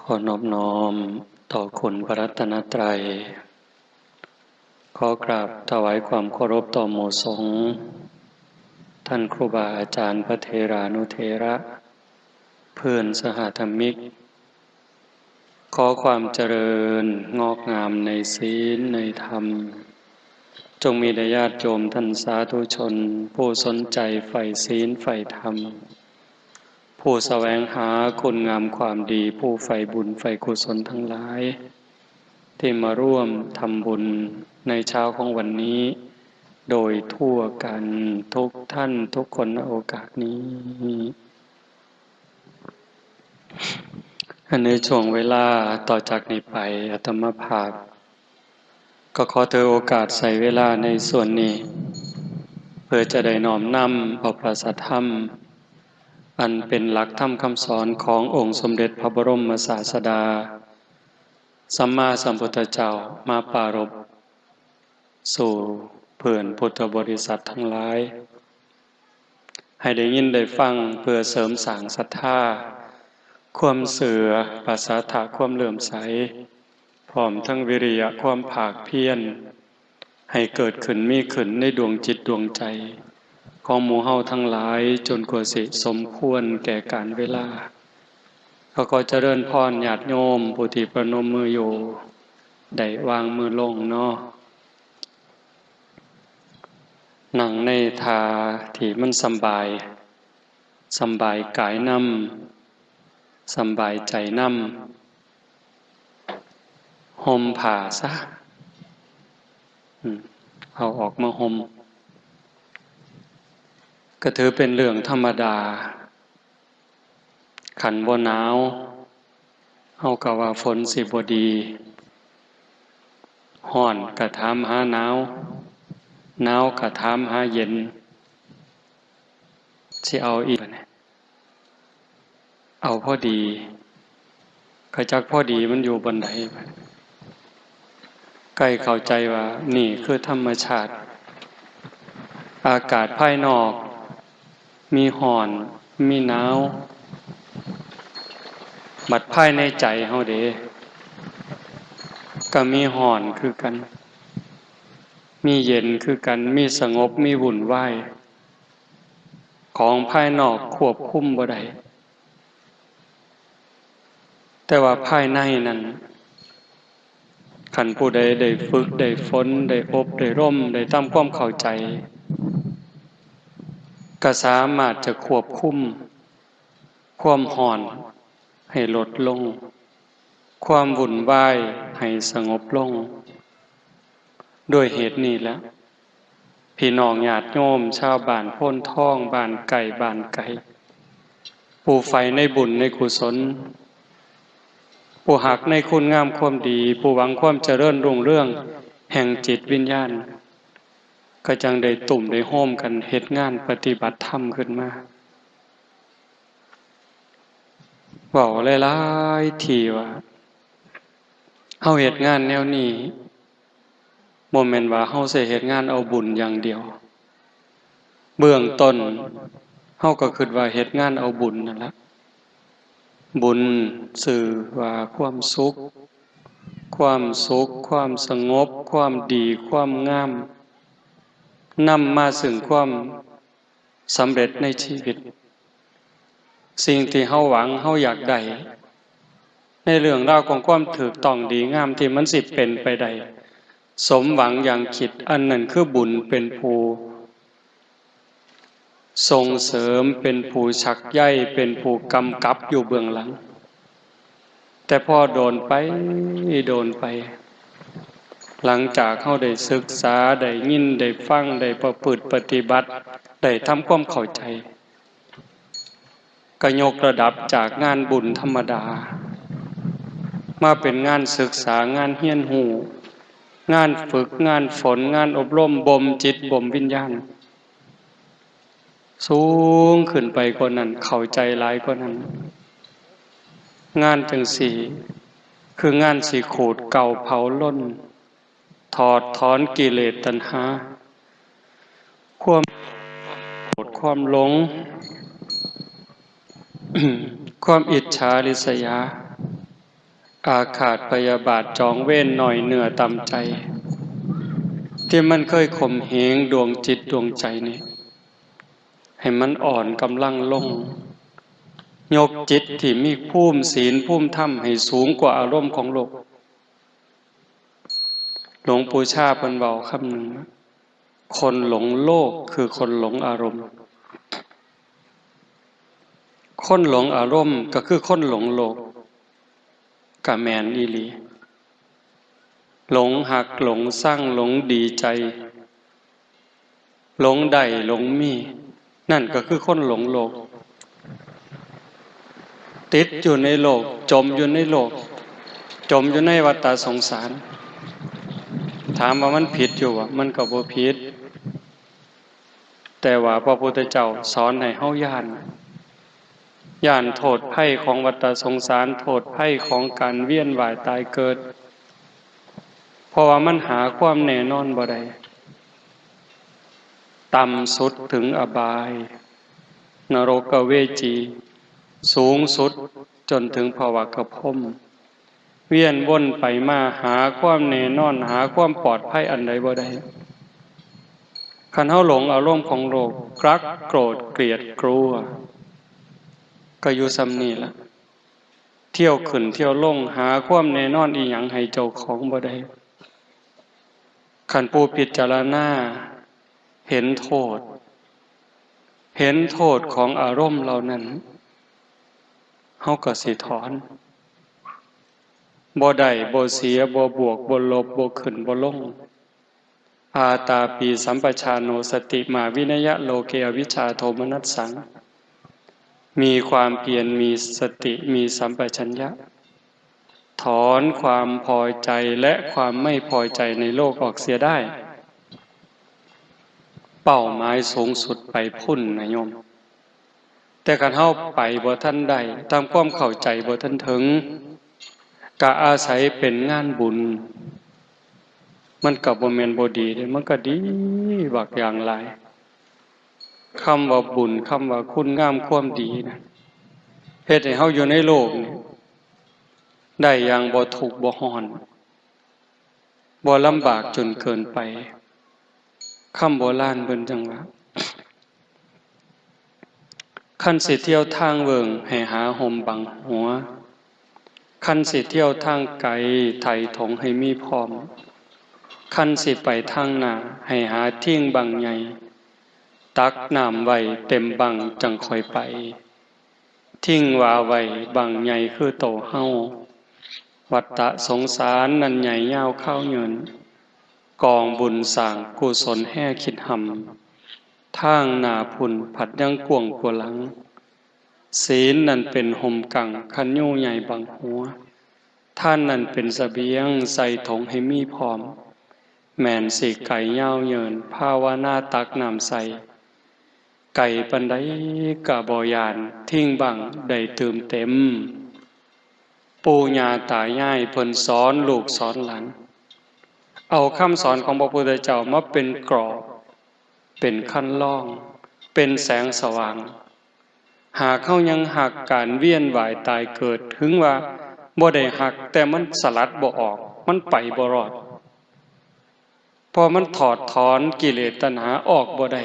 ขอนอบน้อมต่อคุณพระรัตนตรัยขอกราบถวายความเคารพต่อหมู่สงฆ์ท่านครูบาอาจารย์พระเถรานุเถระเพื่อนสหธรรมิกขอความเจริญงอกงามในศีลในธรรมจงมีแด่ญาติโยมท่านสาธุชนผู้สนใจใฝ่ศีลใฝ่ธรรมผู้แสวงหาคุณงามความดีผู้ใฝ่บุญใฝ่กุศลทั้งหลายที่มาร่วมทำบุญในเช้าของวันนี้โดยทั่วกันทุกท่านทุกคนณโอกาสนี้ในช่วงเวลาต่อจากนี้ไปอาตมาภาพก็ขอถือโอกาสใส่เวลาในส่วนนี้เพื่อจะได้น้อมนำเอาพระสัทธรรมอันเป็นหลักธรรมคำสอนขององค์สมเด็จพระบรมศาสดาสัมมาสัมพุทธเจ้ามาปรารภสู่เพื่อนพุทธบริษัททั้งหลายให้ได้ยินได้ฟังเพื่อเสริมสร้างศรัทธาความเสื่อปัสสาทะความเลื่อมใสพร้อมทั้งวิริยะความภาคเพียรให้เกิดขึ้นมีขึ้นในดวงจิตดวงใจของหมู่เฮาทั้งหลายจนกว่าสิสมควรแก่การเวลาขอเจริญพรญาติโยมผู้ที่ประนมมืออยู่ได้วางมือลงเนาะนั่งในท่าที่มันสำบายกายนำสำบายใจนำห่มผ้าซะเอาออกมาห่มก็ถือเป็นเรื่องธรรมดาขันบ่หนาวเฮาก็ว่าฝนสิบ่ดีร้อนก็ถามหาหนาวหนาวก็ถามหาเย็นสิเอาอีกเอาพอดีก็จักพอดีมันอยู่บนใดใกล้เข้าใจว่านี่คือธรรมชาติอากาศภายนอกมีร้อนมีหนาวบัดภายในใจเฮาเด้ก็มีร้อนคือกันมีเย็นคือกันมีสงบมีวุ่นวายของภายนอกควบคุมบ่ได้แต่ว่าภายในนั้นคันผู้ใดได้ฝึกได้ฝนได้อบได้ร่มได้ทำความเข้าใจก็สามารถจะควบคุมความร้อนให้ลดลงความวุ่นวายให้สงบลงด้วยเหตุนี้แล้วพี่น้องญาติโยมชาวบ้านโพนทองบ้านไก่บ้านไก่ผู้ใฝ่ในบุญในกุศลผู้หักในคุณงามความดีผู้หวังความเจริญรุ่งเรืองแห่งจิตวิญญาณก็จังได้ตุ่มได้โฮมกันเฮ็ดงานปฏิบัติธรรมขึ้นมาเว้าหลายๆทีว่าเฮาเฮ็ดงานแนวนี้บ่แม่นว่าเฮาสิเฮ็ดงานเอาบุญอย่างเดียวเบื้องต้นเฮาก็คิดว่าเฮ็ดงานเอาบุญนั่นล่ะบุญสื่อว่าความสุขความสงบความดีความงามนำมาซึ่งความสำเร็จในชีวิตสิ่งที่เฮาหวังเฮาอยากได้ในเรื่องราวของความถูกต้องดีงามที่มันสิเป็นไปได้สมหวังอย่างคิดอันนั้นคือบุญเป็นผู้ส่งเสริมเป็นผู้ชักใยเป็นผู้กำกับอยู่เบื้องหลังแต่พอโดนไปหลังจากเฮาได้ศึกษาได้ยินได้ฟังได้ประพฤติปฏิบัติได้ทำความเข้าใจก็ยกระดับจากงานบุญธรรมดามาเป็นงานศึกษางานเรียนรู้งานฝึกงานฝนงานอบรมบ่มจิตบ่มวิญญาณสูงขึ้นไปกว่านั้นเข้าใจหลายกว่านั้นงานจังสี่คืองานสิขูดเก่าเผาล้นถอดถอนกิเลสตัณหาความโกรธความหลง ความอิจฉาริษยา อาฆาตพยาบาทจองเว้นหน่อยเหนือต่ำใจที่มันเคยข่มเหงดวงจิตดวงใจนี้ให้มันอ่อนกำลังลงยกจิตที่มีภูมิศีลภูมิธรรมให้สูงกว่าอารมณ์ของโลกหลวงปู่ชาเพิ่นเว้าคำหนึ่งคนหลงโลกคือคนหลงอารมณ์คนหลงอารมณ์ก็คือคนหลงโลกกะแมนอีหลีหลงหักหลงสร้างหลงดีใจหลงใดหลงมีนั่นก็คือคนหลงโลกติดอยู่ในโลกจมอยู่ในโลกจมอยู่ในวัฏสงสารถามว่ามันผิดอยู่มันก็บ่ผิดแต่ว่าพระพุทธเจ้าสอนให้เฮาย่านโทษภัยของวัฏสงสารโทษภัยของการเวียนว่ายตายเกิดเพราะว่ามันหาความแน่นอนบ่ได้ต่ำสุดถึงอบายนรกเวจีสูงสุดจนถึงภวกพรหมเวียนวนไปมาหาความแน่นอนหาความปลอดภัยอันใดบ่ได้คันเฮาหลงอารมณ์ของโลกรักโกรธเกลียดกลัวก็อยู่ซ้ำนี่ล่ะเที่ยวขึ้นเที่ยวลงหาความแน่นอนอีหยังให้เจ้าของบ่ได้คันผู้พิจารณาเห็นโทษของอารมณ์เหล่านั้นเฮาก็สิถอนบ่ได้บ่เสียบ่บวกบ่ลบบ่ขึ้นบ่ลงอาตาปีสัมปชาโนสติมาวินยะโลเกอวิชชาโทมนัสสังมีความเพียรมีสติมีสัมปชัญญะถอนความพอใจและความไม่พอใจในโลกออกเสียได้เป้าหมายสูงสุดไปพุ่นนะโยมแต่คันเฮาไปบ่ทันได้ตามความเข้าใจบ่ทันถึงก็อาศัยเป็นงานบุญมันก็บ่แม่นบ่ดีเด้มันก็ดีบักอย่างหลายคำว่าบุญคำว่าคุณงามความดีนะเฮ็ดให้เฮาอยู่ในโลกนี้ได้อย่างบ่ทุกข์บ่ร้อนบ่ลำบากจนเกินไปคำโบราณเพิ่นจังว่าคันสิเที่ยวทางเวิงให้หาห่มบังหัวคันสิเที่ยวทางไกลไถถงให้มีพร้อมคันสิไปทางหน้าให้หาทิ้งบังใหญ่ตักน้ำไว้เต็มบังจังค่อยไปทิ้งว่าไว้บังใหญ่คือโตเฮาวัฏสงสารนั้นใหญ่ยาวข้าวเงินกองบุญสร้างกุศลแห่คิดหำทางหน้าพุ่นผัดยังกวงกว่าหลังศีลนั่นเป็นห่มกังคันยูใหญ่บังหัวท่านนั่นเป็นเสบียงใส่ถงให้มีพร้อมแม่นสิไก่ยาวเยินภาวนาตักน้ำใสไก่ปันไดกะบ่ยานทิ้งบังได้เติมเต็มปู่ย่าตายายเพิ่นสอนลูกสอนหลานเอาคำสอนของพระพุทธเจ้ามาเป็นกรอบเป็นคันลองเป็นแสงสว่างหากเขายังหักการเวียนว่ายตายเกิดถึงว่าบ่ได้หักแต่มันสลัดบ่ออกมันไปบ่รอดพอมันถอดถอนกิเลสตัณหาออกบ่ได้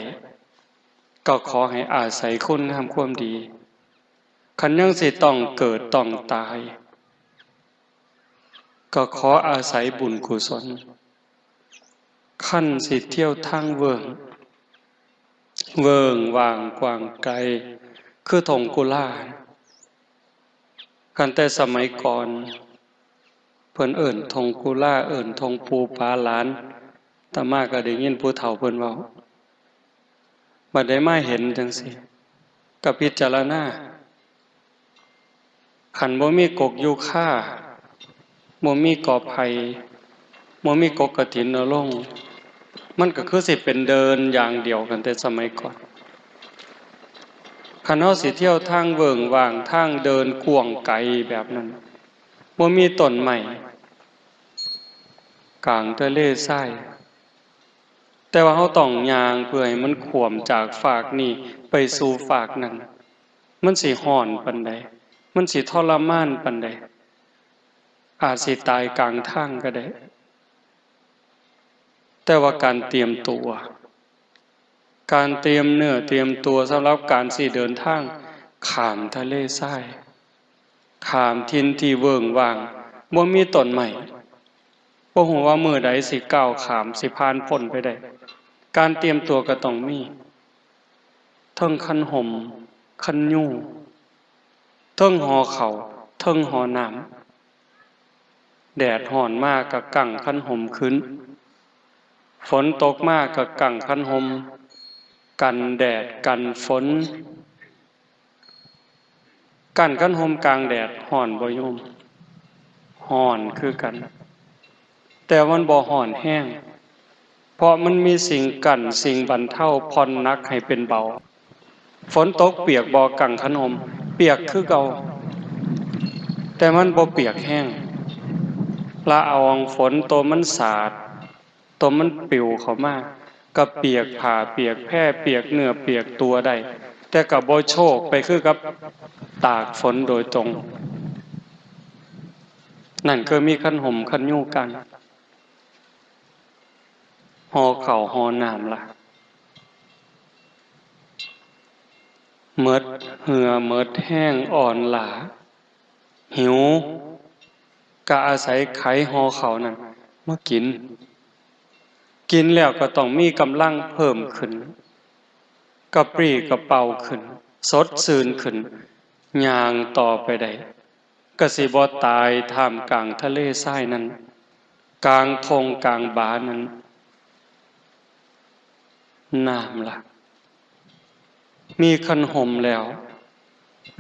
ก็ขอให้อาศัยคุณงามความดีคันยังสิต้องเกิดต้องตายก็ขออาศัยบุญกุศลขั้นสิเที่ยวทางเวิงว่างกว้างไกลคือทงกุลากันแต่สมัยก่อนเพิ่นเอิ้นทงกุลาเอิ้นทงปูปาหลานตามาก็ได้ยินผู้เฒ่าเพิ่นเว้าบัดได้มาเห็นจังซี่ก็พิจารณาคันบ่มีกกยูคาบ่มีกอไผ่บ่มีกกกฐินนรงค์มันก็คือสิเป็นเดินอย่างเดียวกันแต่สมัยก่อนคันเฮาสิเที่ยวทางเวิงว่างทางเดินกว้างไกลแบบนั้นบ่มีต้นไม้กลางทะเลทรายแต่ว่าเฮาต้องย่างเพื่อให้มันขวมจากฝากนี้ไปสู่ฝากนั้นมันสิร้อนปานใดมันสิทรมานปานใด อาจสิตายกลางทางก็ได้แต่ว่าการเตรียมตัวการเตรียมเนื้อเตรียมตัวสำหรับการสิเดินทางข้ามทะเลทรายข้ามทินที่เวิ้งว่างบ่มีต้นไม้บ่ฮู้ว่ามื้อใดสิก้าวข้ามสิผ่านพ้นไปได้การเตรียมตัวก็ต้องมีเทิงคันห่มคันยูเทิงห่อข้าวเทิงห่อน้ำแดดร้อนมากก็กั่งคันห่มขึ้นฝนตกมากก็กั่งคันห่มกันแดดกันฝนกั้นคันห่มกลางแดดร้อนบ่โยมร้อนคือกันแต่มันบ่ร้อนแห้งเพราะมันมีสิ่งกั้นสิ่งบรรเทาผ่อนหนักให้เป็นเบาฝนตกเปียกบ่กั่งคันห่มเปียกคือเก่าแต่มันบ่เปียกแห้งละอองฝนตัวมันสาดตัวมันปลิวเข้ามาก็เปียกผ้าเปียกแพร่เปียกเนื้อเปียกตัวได้แต่ก็บ่โชกไปคือกับตากฝนโดยตรงนั่นคือมีคันห่มคันยูกันห่อข้าวห่อน้ำล่ะเมิดเหือเมิดแห้งอ่อนหลาหิวก็อาศัยไขห่อข้าวนั่นมากินแล้วก็ต้องมีกำลังเพิ่มขึ้นกระปรี้กระเป๋าขึ้นสดชื่นขึ้นย่างต่อไปได้ก็สิบ่ตายท่ามกลางทะเลทรายนั้นกลางทงกลางบานั้นน้ำล่ะมีคันห่มแล้ว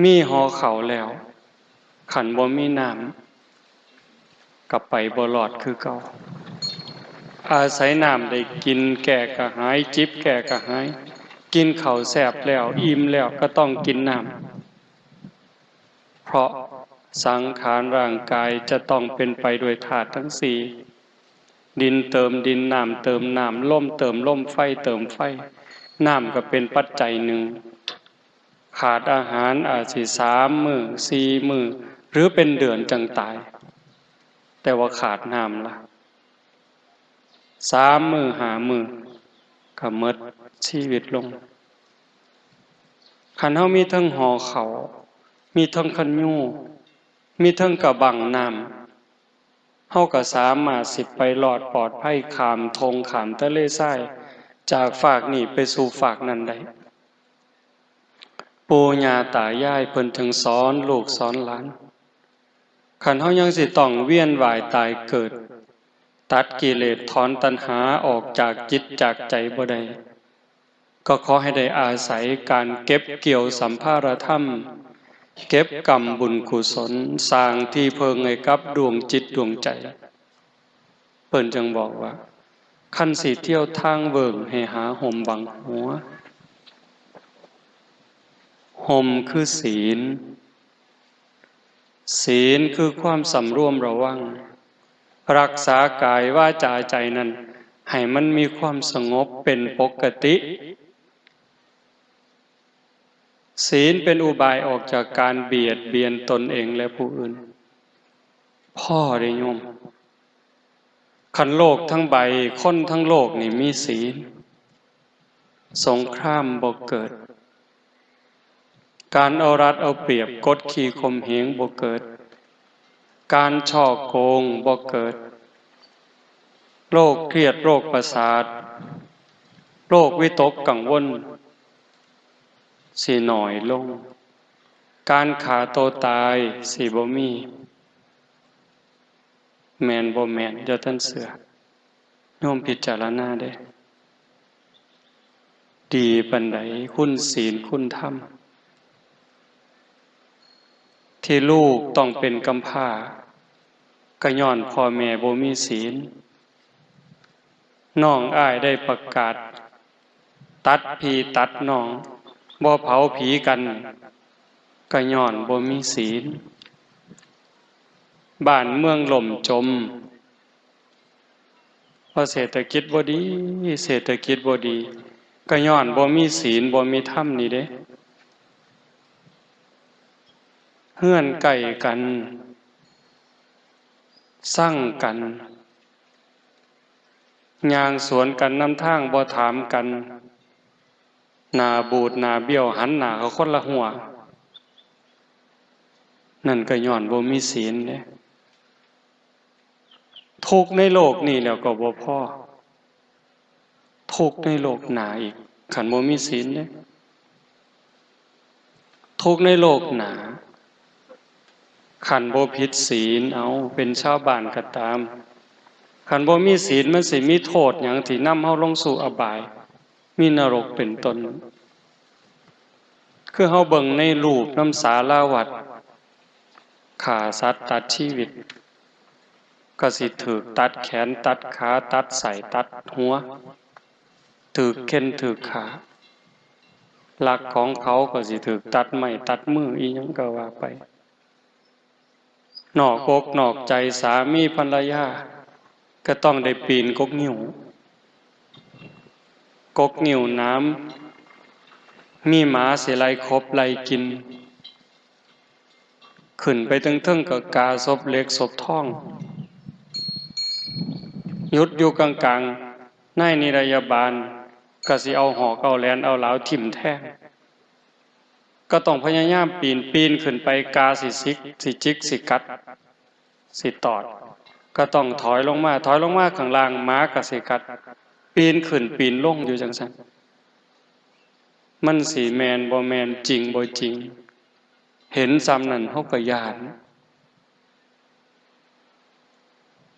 มีห่อข้าวแล้วขันบ่มีน้ำกลับไปบ่รอดคือเก่าอาศัยน้ำได้กินแก่กระหายจิบแก่กระหายกินข้าวแซ่บแล้วอิ่มแล้วก็ต้องกินน้ำเพราะสังขารร่างกายจะต้องเป็นไปโดยธาตุทั้งสี่ดินเติมดินน้ำเติมน้ำลมเติมลมไฟเติมไฟน้ำก็เป็นปัจจัยหนึ่งขาดอาหารอาจสิ3 มื้อ4 มื้อหรือเป็นเดือนจังตายแต่ว่าขาดน้ำล่ะ3 มื้อ5 มื้อก็หมดชีวิตลงคันเฮามีทั้งห่อข้าวมีทั้งคันยูมีทั้งกระบังน้ำเฮาก็สามารถสิไปรอดปลอดภัยข้ามทงข้ามทะเลทรายจากฝากนี้ไปสู่ฝากนั้นได้ปู่ย่าตายายเพิ่นถึงสอนลูกสอนหลานคันเฮายังสิต้องเวียนว่ายตายเกิดตัดกิเลสถอนตัณหาออกจากจิตจากใจบ่ได้ก็ขอให้ได้อาศัยการเก็บเกี่ยวสัมภารธรรมเก็บกรรมบุญกุศลสร้างที่เพิงให้กับดวงจิตดวงใจเพิ่นจึงบอกว่าคันสิเที่ยวทางเบิ่งให้หาห่มบังหัวห่มคือศีลศีลคือความสำรวมระวังรักษากายวาจาใจนั้นให้มันมีความสงบเป็นปกติศีลเป็นอุบายออกจากการเบียดเบียนตนเองและผู้อื่นพ่อได้โยมคันโลกทั้งใบคนทั้งโลกนี่มีศีลสงครามบ่เกิดการเอารัดเอาเปรียบกดขี่ข่มเหงบ่เกิดการฉ้อโกงบ่เกิดโรคเครียดโรคประสาทโรควิตกกังวลสิน้อยลงการฆ่าตัวตายสิบ่มีแม่นบ่แม่นอย่าท่านเสือโยมพิจารณาเด้ดีปานใดคุณศีลคุณธรรมที่ลูกต้องเป็นกำพร้าก็ย้อนพ่อแม่บ่มีศีลน้องอ้ายได้ประกาศตัดพี่ตัดน้องบ่เผาผีกันก็ย้อนบ่มีศีลบ้านเมืองล่มจมเพราะเศรษฐกิจบ่ดีเศรษฐกิจบ่ดีก็ย้อนบ่มีศีลบ่มีธรรมนี่เด้เฮือนใกล้กัน สั่งกันย่างสวนกันนำทางบ่ถามกันหน้าบูดหน้าเบี้ยวหันหน้าเขาคนละหัวนั่นก็ย้อนบ่มีศีลเด้ทุกข์ในโลกนี่แล้วก็บ่พอทุกข์ในโลกหน้าอีกคันบ่มีศีลเด้ทุกข์ในโลกหน้าคันบ่ผิดศีลเอาเป็นชาวบ้านก็ตามคันบ่มีศีลมันสิมีโทษหยังที่นำเฮาลงสู่อบายมีนรกเป็นต้นคือเฮาเบิ่งในรูปนำศาลาวัดฆ่าสัตว์ตัดชีวิตก็สิถูกตัดแขนตัดขาตัดไส้ตัดหัวถูกเข็นถูกขาหลักของเขาก็สิถูกตัดไม้ตัดมืออีหยังก็ว่าไปนอกอกนอกใจสามีภรรยาก็ต้องได้ปีนกกนิ้วน้ำมีหมาสิไล่คบไล่กินขึ้นไปเทิงๆก็กาศพเล็กศพทองหยุดอยู่กลางๆในนิรยาบาลก็สิเอาหอกเอาแหลนเอาเหลาทิ่มแทงก็ต้องพยายามปีนขึ้นไปกาสิจิกสิกัดสิตอดก็ต้องถอยลงมาข้างล่างหมาก็สิกัดปีนขึ้นปีนลงอยู่จังซั่นมันสิแม่นบ่แม่นจริงบ่จริงเห็นซ้ำนั่นเฮาก็ย้าน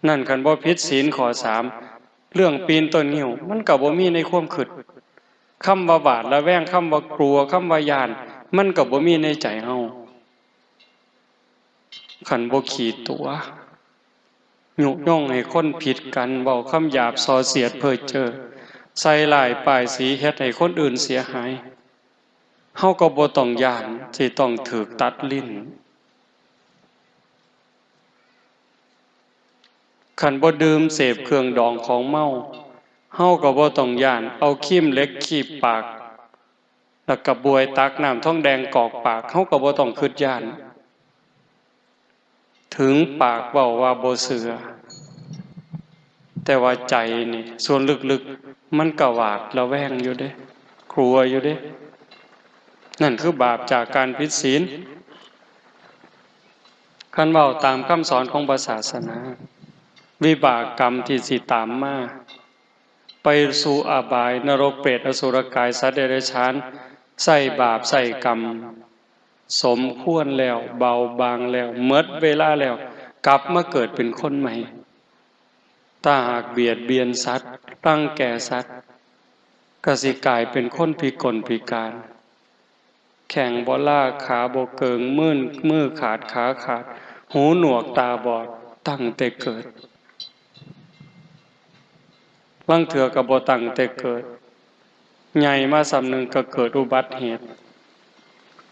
นั่นคันบ่ผิดศีลข้อ3เรื่องปีนต้นงิ้วมันก็บ่มีในความคิดคำว่าบาดระแวงคำว่ากลัวคำว่าย้านมันก็บ่มีในใจเฮาคันบ่ขี้ตัวยุยงให้คนผิดกันเว้าคำหยาบส่อเสียดเพ้อเจ้อใส่ร้ายป้ายสีเฮ็ดให้คนอื่นเสียหายเฮาก็บ่ต้องย้านที่ต้องถูกตัดลิ้นคันบ่ดื่มเสพเครื่องดองของเมาเฮาก็บ่ต้องย้านเอาครีมเหล็กคีบปากแล้วก็บวยตักน้ำทองแดงกอกปากเฮาก็บ่ต้องคิดย้านถึงปากเว้าว่าบ่เชื่อแต่ว่าใจนี่ส่วนลึกๆมันก็หวาดระแวงอยู่เด้กลัวอยู่เด้นั่นคือบาปจากการผิดศีลคันเว้าตามคำสอนของพระศาสนาวิบากกรรมที่สิตามมาไปสู่อบายนรกเปรตอสุรกายสัตว์เดรัจฉานใส่บาปใส่กรรมสมควรแล้วเบาบางแล้วหมดเวลาแล้วกลับมาเกิดเป็นคนใหม่ถ้าหากเบียดเบียนสัตว์รังแกสัตว์ก็สิกลายเป็นคนพิกลพิการแข่งบ่ล่าขาบ่เกิงมือขาดขาขาดหูหนวกตาบอดตั้งแต่เกิดลางเถื่อก็บ่ตั้งแต่เกิดใหญ่มาสำนึงก็เกิดอุบัติเหตุ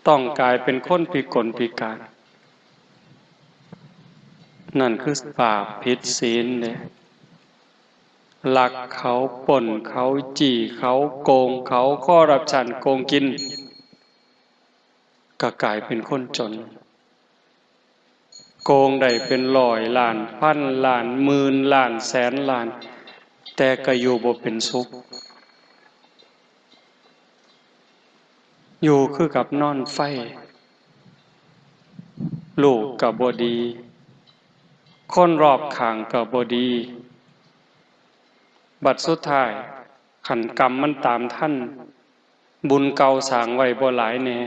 ต้องกลายเป็นคนพิกลพิการนั่นคือบาปผิดศีลเด้ลักเขาป่นเขาจี้เขาโกงเขาคอร์รัปชันโกงกินก็กลายเป็นคนจนโกงได้เป็นร้อยล้านพันล้านหมื่นล้านแสนล้านแต่ก็อยู่บ่เป็นสุขอยู่คือกับนอนไฟลูกก็บ่ดีคนรอบข้างก็บ่ดีบัดสุดท้ายขันกรรมมันตามท่านบุญเก่าสร้างไว้บ่หลายแน่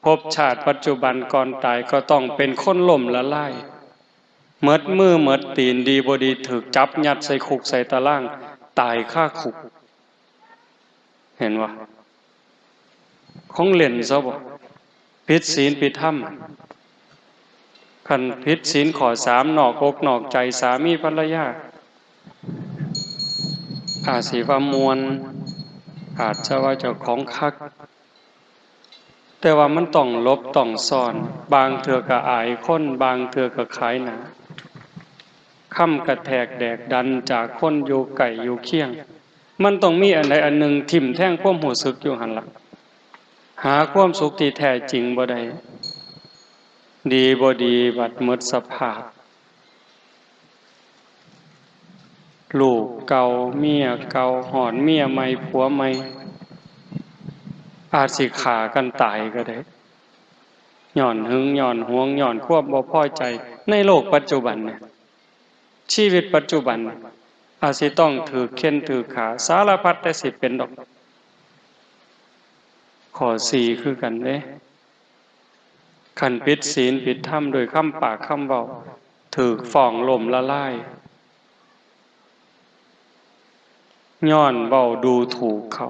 ภพชาติปัจจุบันก่อนตายก็ต้องเป็นคนล่มละลายหมดมือหมดตีนดีบ่ดีถูกจับยัดใส่คุกใส่ตารางตายคาคุกเห็นว่าของเล่นซะบ่ผิดศีลผิดธรรมคันผิดศีลข้อ3นอกอกนอกใจสามีภรรยาอาจสิว่ามวลอาจจะว่าเจ้าของคักแต่ว่ามันต้องลบต้องซ่อนบางเทื่อก็อายคนบางเทื่อก็ขายหน้าค่ำกระแทกแดกดันจากคนอยู่ไก่อยู่เคียงมันต้องมีอันใดอันหนึ่งทิ่มแท่งความรู้สึกอยู่หั่นล่ะหาความสุขที่แท้จริงบ่ได้ดีบ่ดีบัดหมดสภาพ ลูกเก่าเมียเก่าหอนเมียใหม่ผัวใหม่อาจสิฆ่ากันตายก็ได้ย้อนหึงย้อนหวงย้อนควบบ่พอใจในโลกปัจจุบันเนี่ยชีวิตปัจจุบันอาจสิต้องถือเข็นถือขาสารพัดแต่สิเป็นดอกข้อสี่คือกันเด้คันผิดศีลผิดธรรมโดยคำปากคำเว้าถูกฟ้องล้มละลายย้อนเว้าดูถูกเขา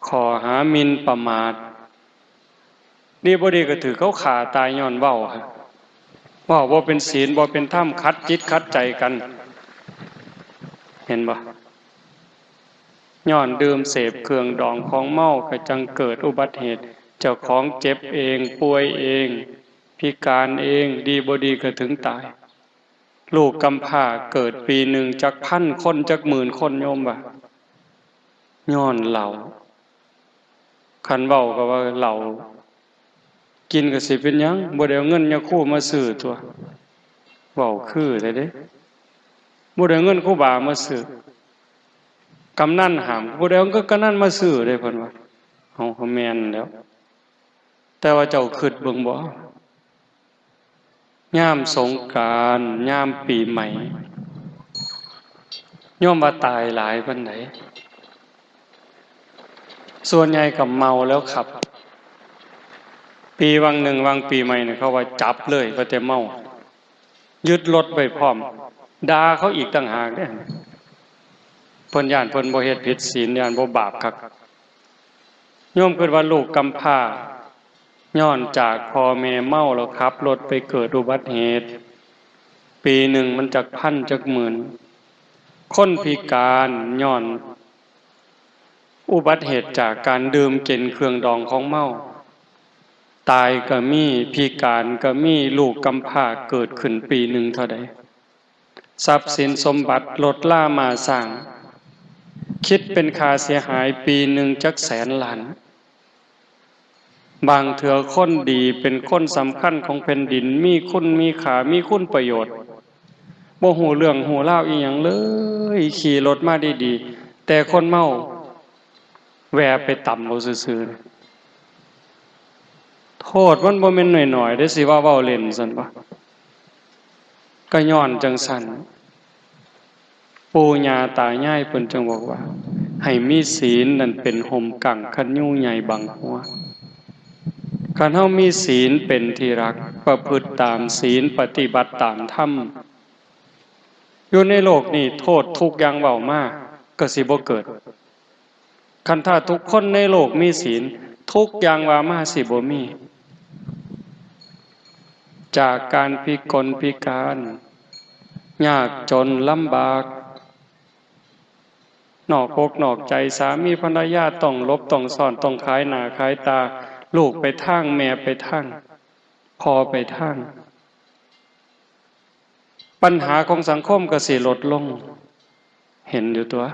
ข้อหาหมิ่นประมาทดีบ่ดีก็ถือเขาฆ่าตายย้อนเว้าฮะเว้าบ่เป็นศีลบ่เป็นธรรมขัดจิตขัดใจกันเห็นบ่ย้อนดื่มเสพเครื่องดองของเมาก็จังเกิดอุบัติเหตุเจ้าของเจ็บเองป่วยเองพิการเองดีบ่ดีก็ถึงตายลูกกำพร้าเกิดปีหนึ่งจักพันคนจักหมื่นคนโยมบ่ย้อนเหล้าคันเว้าก็ว่าเหล้ากินก็สิเป็นหยังบ่ได้เอาเงินยาคูมาซื้อตัวเว้าคือแท้เด้บ่ได้เอาเงินครูบามาซื้อกำนันห้ามบ่ได้เอาเงินกำนันมาซื้อเด้เพิ่นว่าเฮาก็แม่นแล้วแต่ว่าเจ้าคิดเบิ่งบ่ยามสงกรานต์ยามปีใหม่โยมว่าตายหลายปานใดส่วนใหญ่ก็เมาแล้วขับปีวังหนึ่งวังปีใหม่เนี่ยเขาว่าจับเลยว่าแต่เมายึดรถไปพร้อมด่าเขาอีกต่างหากเด้เพิ่นย้านเพิ่นบ่เฮ็ดผิดศีลย้านบ่บาปคักโยมคิดว่าลูกกำพร้าย้อนจากพ่อแม่เมาแล้วขับรถไปเกิดอุบัติเหตุปีหนึ่งมันจักพันจักหมื่นคนพิการย้อนอุบัติเหตุจากการดื่มกินเครื่องดองของเมาตายก็มีพิการก็มีลูกกำพร้าเกิดขึ้นปีหนึ่งเท่าใดทรัพย์สินสมบัติลดล่ามาสร้างคิดเป็นค่าเสียหายปีหนึ่งจักแสนล้านบางเถื่อคนดีเป็นคนสำคัญของแผ่นดินมีคุณมีค่ามีคุณประโยชน์บ่ฮู้เรื่องฮู้ราวอีหยังเลยขี่รถมาดีๆแต่คนเมาแวะไปต่ำเอาซื่อๆโทษมันบ่แม่นน้อยๆเด้สิว่าเว้าเล่นซั่นบ่ก็ย้อนจังซั่นปู่ย่าตายายเพิ่นจึงบอกว่าให้มีศีลนั่นเป็นห่มกังคันยูใหญ่บังหัวคันเฮามีศีลเป็นที่รักประพฤติตามศีลปฏิบัติตามธรรมอยู่ในโลกนี้โทษทุกอย่างเว้ามาก็สิบ่เกิดคันถ้าทุกคนในโลกมีศีลทุกอย่างว่ามาสิบ่มีจากการพิกลพิการยากจนลำบากนอกอกนอกใจสามีภรรยาต้องลบต้องซ่อนต้องขายหน้าขายตาลูกไปทางแม่ไปทางพ่อไปทางปัญหาของสังคมก็สิลดลงเห็นอยู่ตัว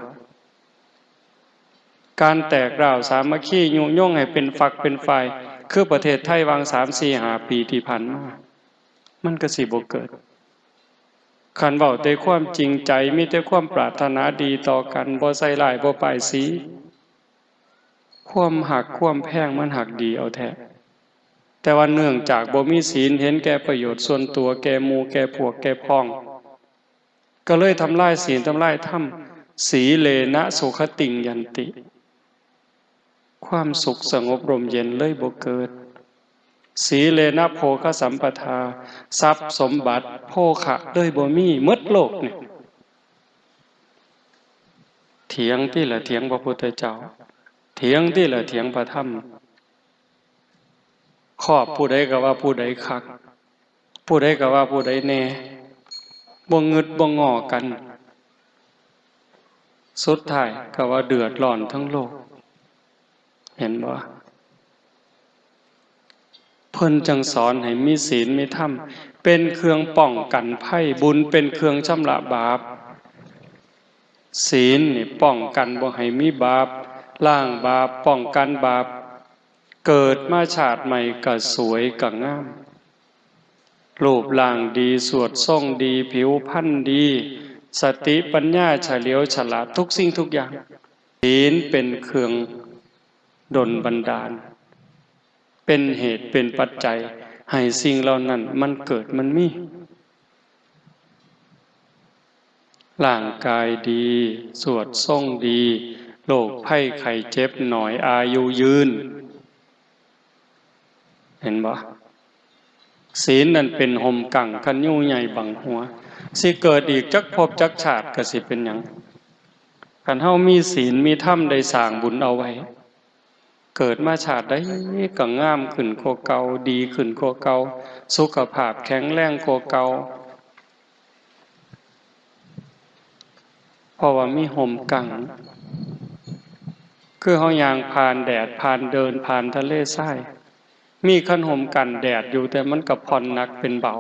การแตกร้าวสามัคคียุยงให้เป็นฝักเป็นฝ่ายคือประเทศไทยวาง 3-4-5 ปีที่ผ่านมามันก็สิบ่เกิดคันเว้าแต่ความจริงใจมีแต่ความปรารถนาดีต่อกันบ่ใส่ร้ายบ่ป้ายสีความหักความแพงมันหักดีเอาแท้แต่ว่าเนื่องจากบ่มีศีลเห็นแก่ประโยชน์ส่วนตัวแก่หมู่แก่พวกแก่พ้องก็เลยทำลายศีลทำลายธรรมสีเลนะสุขติงยันติความสุขสงบร่มเย็นเลยบ่เกิดสีเลนะโภคสัมปทาทรัพย์สมบัติโภคะเลยบ่มีหมดโลกนี่เถียงที่ละเถียงพระพุทธเจ้าเถียงที่ละเถียงพระธรรมครอบผู้ใดก็ว่าผู้ใดคักผู้ใดก็ว่าผู้ใดแน่บ่งึดบ่งอกันสุดท้ายก็ว่าเดือดร้อนทั้งโลกเห็นบ่เพิ่นจังสอนให้มีศีลมีธรรมเป็นเครื่องป้องกันภัยบุญเป็นเครื่องชำระบาปศีลนี่ป้องกันบ่ให้มีบาปล้างบาปป้องกันบาปเกิดมาชาติใหม่ก็สวยก็งาม รูปร่างดีสวดทรงดีผิวพรรณดีสติปัญญาเฉลียวฉลาดทุกสิ่งทุกอย่างศีลเป็นเครื่องดลบันดาลเป็นเหตุเป็นปัจจัยให้สิ่งเหล่านั้นมันเกิดมันมีร่างกายดีสวดทรงดีโรคภัยไข้เจ็บหน่อยอายุยืนเห็นบ่ศีลนั่นเป็นห่มกั่งคันยูใหญ่บังหัวสิเกิดอีกจักภพจักชาติก็สิเป็นหยังคันเฮามีศีลมีธรรมได้สร้างบุญเอาไว้เกิดมาชาติใดก็งามขึ้นกว่าเก่าดีขึ้นกว่าเก่าสุขภาพแข็งแรงกว่าเก่าเพราะว่ามีห่มกั่งคือเฮาย่างผ่านแดดผ่านเดินผ่านทะเลทรายมีคันห่มกันแดดอยู่แต่มันก็ผ่อนหนักเป็นเบา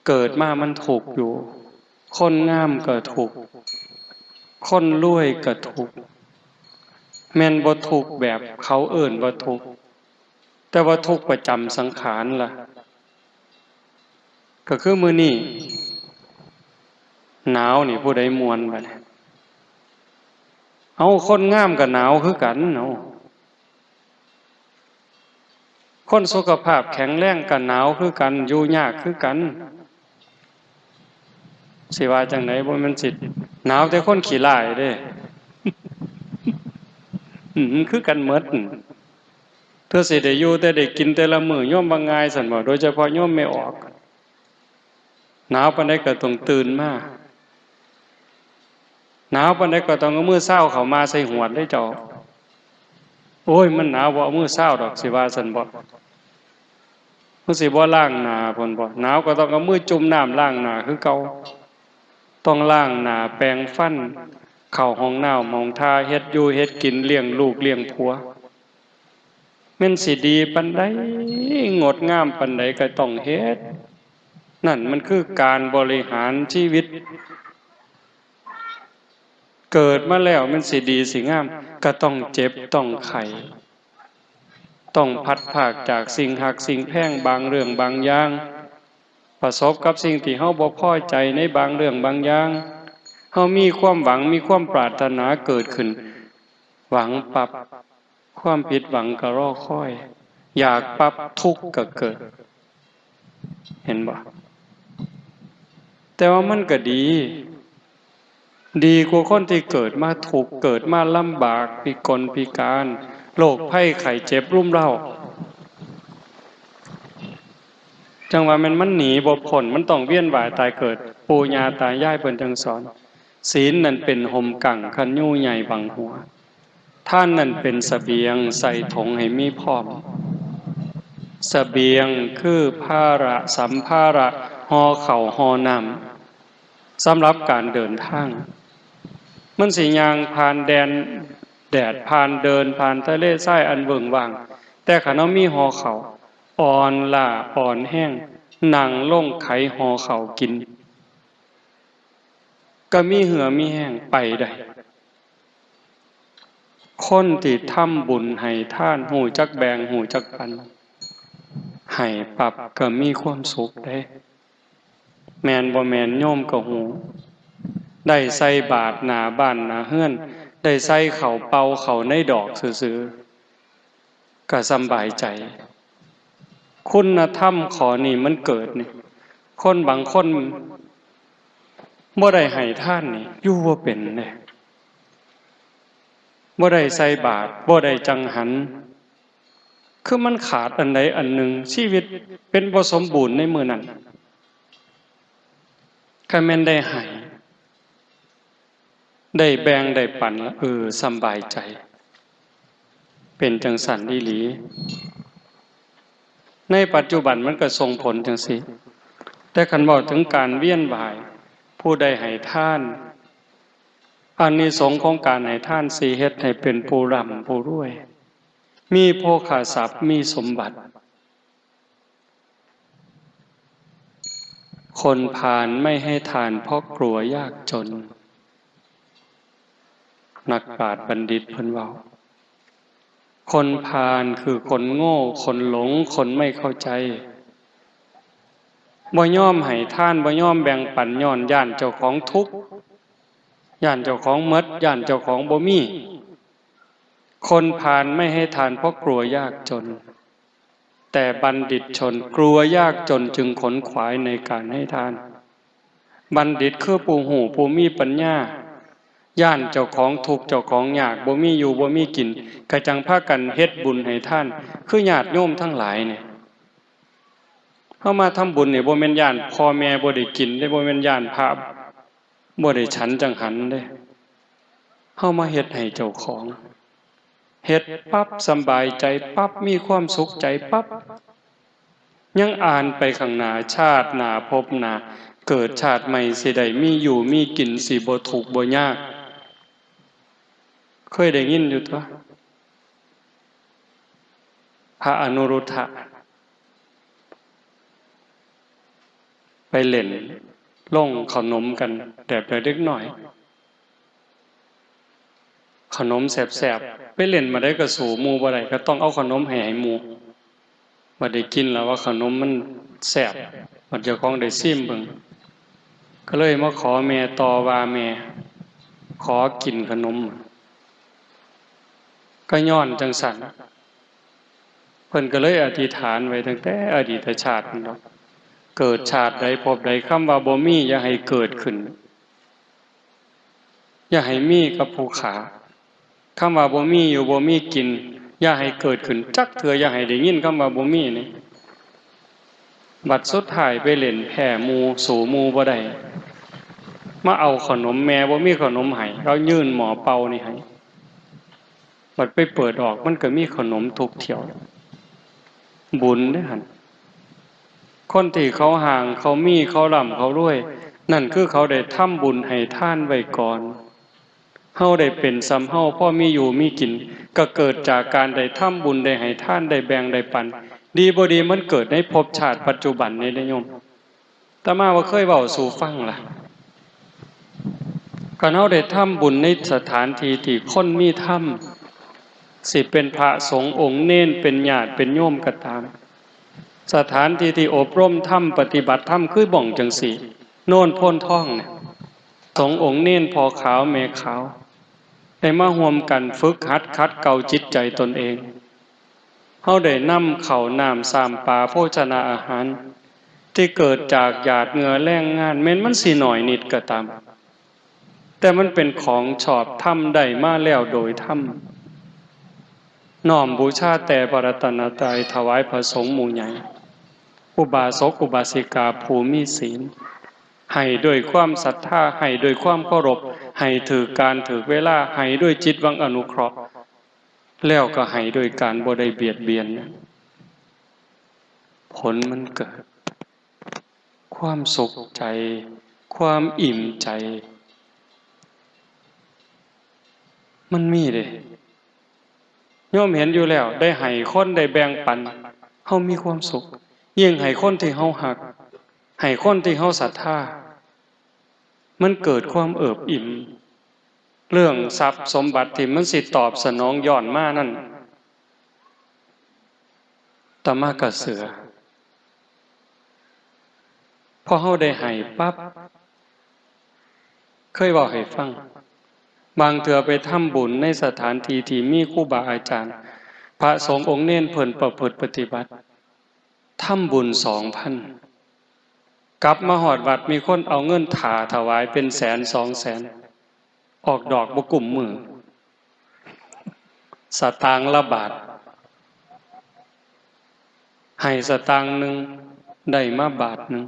เกิดมามันถูกอยู่คนงามก็ถูกคนรวยก็ถูกแม่นบ่ทุกข์แบบเขาเอิ้นว่าทุกข์แต่ว่าทุกข์ประจำสังขารล่ะก็คือมื้อนี้หนาวนี่ผู้ใดม่วนบัดนี้เอาคนงามก็หนาวคือกันเนาะคนสุขภาพแข็งแรงก็หนาวคือกันอยู่ยากคือกันสิว่าจังได๋บ่แม่นสิหนาวแต่คนขี้ร้ายเด้คือกันหมดเธอสิได้อยู่แต่ได้กินแต่ละมื้อโยมบ่ง่ายซั่นบ่โดยเฉพาะโยมไม่ออกหนาวปานใดก็ต้องตื่นมาหนาวปานใดก็ต้องเอามือเช้าเข้ามาใส่หวดได้เจ้าโอ้ยมันหนาวบ่เอามือเช้าดอกสิว่าซั่นบ่มันสิบ่ล้างหน้าพุ่นบ่หนาวก็ต้องเอามือจุ่มน้ำล้างหน้าคือเก่าต้องล้างหน้าแปรงฟันเข้าห้องน้ำห้องท่าเฮ็ดอยู่เฮ็ดกินเลี้ยงลูกเลี้ยงผัวแม่นสิดีปานใดงดงามปานใดก็ต้องเฮ็ดนั่นมันคือการบริหารชีวิตเกิดมาแล้วมันสิดีสิงามก็ต้องเจ็บต้องไข้ต้องพัดภาคจากสิ่งหักสิ่งแพงบางเรื่องบางอย่างประสบกับสิ่งที่เฮาบ่พอใจในบางเรื่องบางอย่างเฮามีความหวังมีความปรารถนาเกิดขึ้นหวังปรับความผิดหวังก็รอคอยอยากปรับทุกข์ก็เกิดเห็นบ่แต่ว่ามันก็ดีกว่าคนที่เกิดมาทุกข์เกิดมาลำบากพิกลพิการโรคภัยไข้เจ็บรุมเร้าจังว่ามันหนีบ่พ้นมันต้องเวียนว่ายตายเกิดปู่ย่าตายายเพิ่นจังสอนศีลนั่นเป็นห่มกั่งคันยูใหญ่บังหัวท่านนั่นเป็นเสบียงใส่ถุงให้มีพร้อมเสบียงคือภาระสัมภาระห่อข้าวห่อน้ำสำหรับการเดินทางมันสิย่างผ่านแดดผ่านเดินผ่านทะเลทรายอันเบิ่งว่างแต่คันเฮามีห่อข้าวอ่อนล้าอ่อนแห้งนั่งลงไขห่อข้าวกินก็มีเหือมีแห้งไปได้คนที่ทำบุญให้ทานหูจักแบ่งหูจักปันให้ปรับก็มีความสุขได้แม่นบ่แม่นโยมก็หูได้ใส่บาตรหน้าบ้านหน้าเฮือนได้ใส่ข้าวเป่าข้าวในดอกซื่อๆก็สำบายใจคุณธรรมขอนี่มันเกิดนี่คนบางคนบ่ได้ให้ทานนี่อยู่บ่เป็นเด้บ่ได้ใส่บาตรบ่ได้จังหันคือมันขาดอันใดอันหนึ่งชีวิตเป็นบ่สมบูรณ์ในมื้อนั้นก็แม่นได้ให้ได้แบ่งได้ปันสำบายใจเป็นจังสันอีหลีในปัจจุบันมันก็ส่งผลจังซี่แต่คันเว้าถึงการเวียนว่ายผู้ใดให้ทานอานิสงส์ของการให้ทานสิเฮ็ดให้เป็นผู้ร่ำผู้รวยมีโภคทรัพย์มีสมบัติคนพาลไม่ให้ทานเพราะกลัวยากจนนักปราชญ์บัณฑิตเพิ่นเว้าคนพาลคือคนโง่คนหลงคนไม่เข้าใจ บ่ยอมให้ทานบ่ยอมแบ่งปันย้อนย่านเจ้าของทุกข์ย่านเจ้าของหมดย่านเจ้าของบ่มีคนพาลไม่ให้ทานเพราะกลัวยากจนแต่บัณฑิตชนกลัวยากจนจึงขนขวายในการให้ทานบัณฑิตคือผู้หูผู้มีปัญญาย่านเจ้าของทุกข์เจ้าของยากบ่มีอยู่บ่มีกินกะจังพากันเฮ็ดบุญให้ท่านคือญาติโยมทั้งหลายเนี่ยเฮามาทำบุญนี่บ่แม่นย่านพ่อแม่บ่ได้กินได้บ่แม่นย่านพระบ่ได้ฉันจังหันเด้เฮามาเฮ็ดให้เจ้าของเฮ็ดปั๊บสบายใจปั๊บมีความสุขใจปั๊บยังอ่านไปข้างหน้าชาติหน้าภพหน้าเกิดชาติใหม่สิได้มีอยู่มีกินสิบ่ทุกข์บ่ยากเคยได้ยินอยู่ตัวพระอนุรุทธะไปเล่นล่งขนมกันแบบเล็กหน่อยขนมแสบๆไปเล่นมาได้ก็สู่หมู่บ่ได้ก็ต้องเอาขนมให้หมู่บ่ได้กินแล้วว่าขนมมันแสบบัดเจ้าของได้ซิมเบิ่งก็เลยมาขอแม่ต่อว่าแม่ขอกินขนมก็ย้อนจังสั่นเพิ่นก็เลยอธิษฐานไว้ตั้งแต่อดีตชาติเนาะเกิดชาติใดพบใดคำว่าบ่มีอย่าให้เกิดขึ้นอย่าให้มีกับผู้ขาคำว่าบ่มีอยู่บ่มีกินอย่าให้เกิดขึ้นจักเถื่ออย่าให้ได้ยินคำว่าบ่มีนี่บัดสุดท้ายไปเล่นแผ่หมู่สู่หมู่บ่ได้มาเอาขนมแม่บ่มีขนมให้เรายื่นหมอเป่านี่ให้บัดไปเปิดออกมันก็มีขนมทุกเที่ยวบุญเด้อหั่นคนที่เขาห่างเขามีเขาร่ำเขารวยนั่นคือเขาได้ทำบุญให้ทานไว้ก่อนเฮาได้เป็นซ้ำเฮาพ่อมีอยู่มีกินก็เกิดจากการได้ทำบุญได้ให้ทานได้แบ่งได้ปันดีบ่ดีมันเกิดในภพชาติปัจจุบันนี้เด้อโยมแต่มาว่าเคยเว้าสู่ฟังล่ะก็เฮาได้ทำบุญในสถานที่ที่คนมีธรรมสิเป็นพระสงฆ์องค์เน้นเป็นญาติเป็นโยมก็ตามสถานที่ที่อบรมธรรมปฏิบัติธรรมคือบ่องจังสีโน่นโพ้นท่องเนี่ยสงฆ์องค์เน้นพอขาวแม่ขาวได้มาร่วมกันฝึกหัดขัดเกลาจิตใจตนเองเฮาได้นำข้าวน้ำสามปลาโภชนาอาหารที่เกิดจากหยาดเหงื่อแรงงานแม้นมันสิหน่อยนิดก็ตามแต่มันเป็นของชอบธรรมได้มาแล้วโดยธรรมน้อมบูชาแต่พระรัตนตรัยถวายพระสงฆ์หมู่ใหญ่อุบาสกอุบาสิกาผู้มีศีลให้ด้วยความศรัทธาให้ด้วยความเคารพให้ถือการถือเวลาให้ด้วยจิตหวังอนุเคราะห์แล้วก็ให้ด้วยการบ่ได้เบียดเบียนผลมันเกิดความสุขใจความอิ่มใจมันมีเด้โยมเห็นอยู่แล้วได้ให้คนได้แบ่งปันเฮามีความสุขยิ่งให้คนที่เฮาฮักให้คนที่เฮาศรัทธามันเกิดความเอิบอิ่มเรื่องทรัพย์สมบัติที่มันสิตอบสนองย้อนมานั่นตามากะเสือพอเฮาได้ให้ปั๊บเคยบอกให้ฟังบางเถื่อไปทำบุญในสถานที่ที่มีครูบาอาจารย์พระสงฆ์องค์เน้นเพิ่นประพฤติปฏิบัติทำบุญ 2,000 กลับมาหอดวัดมีคนเอาเงินถาถวายเป็นแสน200,000ออกดอกบ่กลุ่มมือสตางค์ละบาทให้สตางค์หนึ่งได้มาบาทหนึ่ง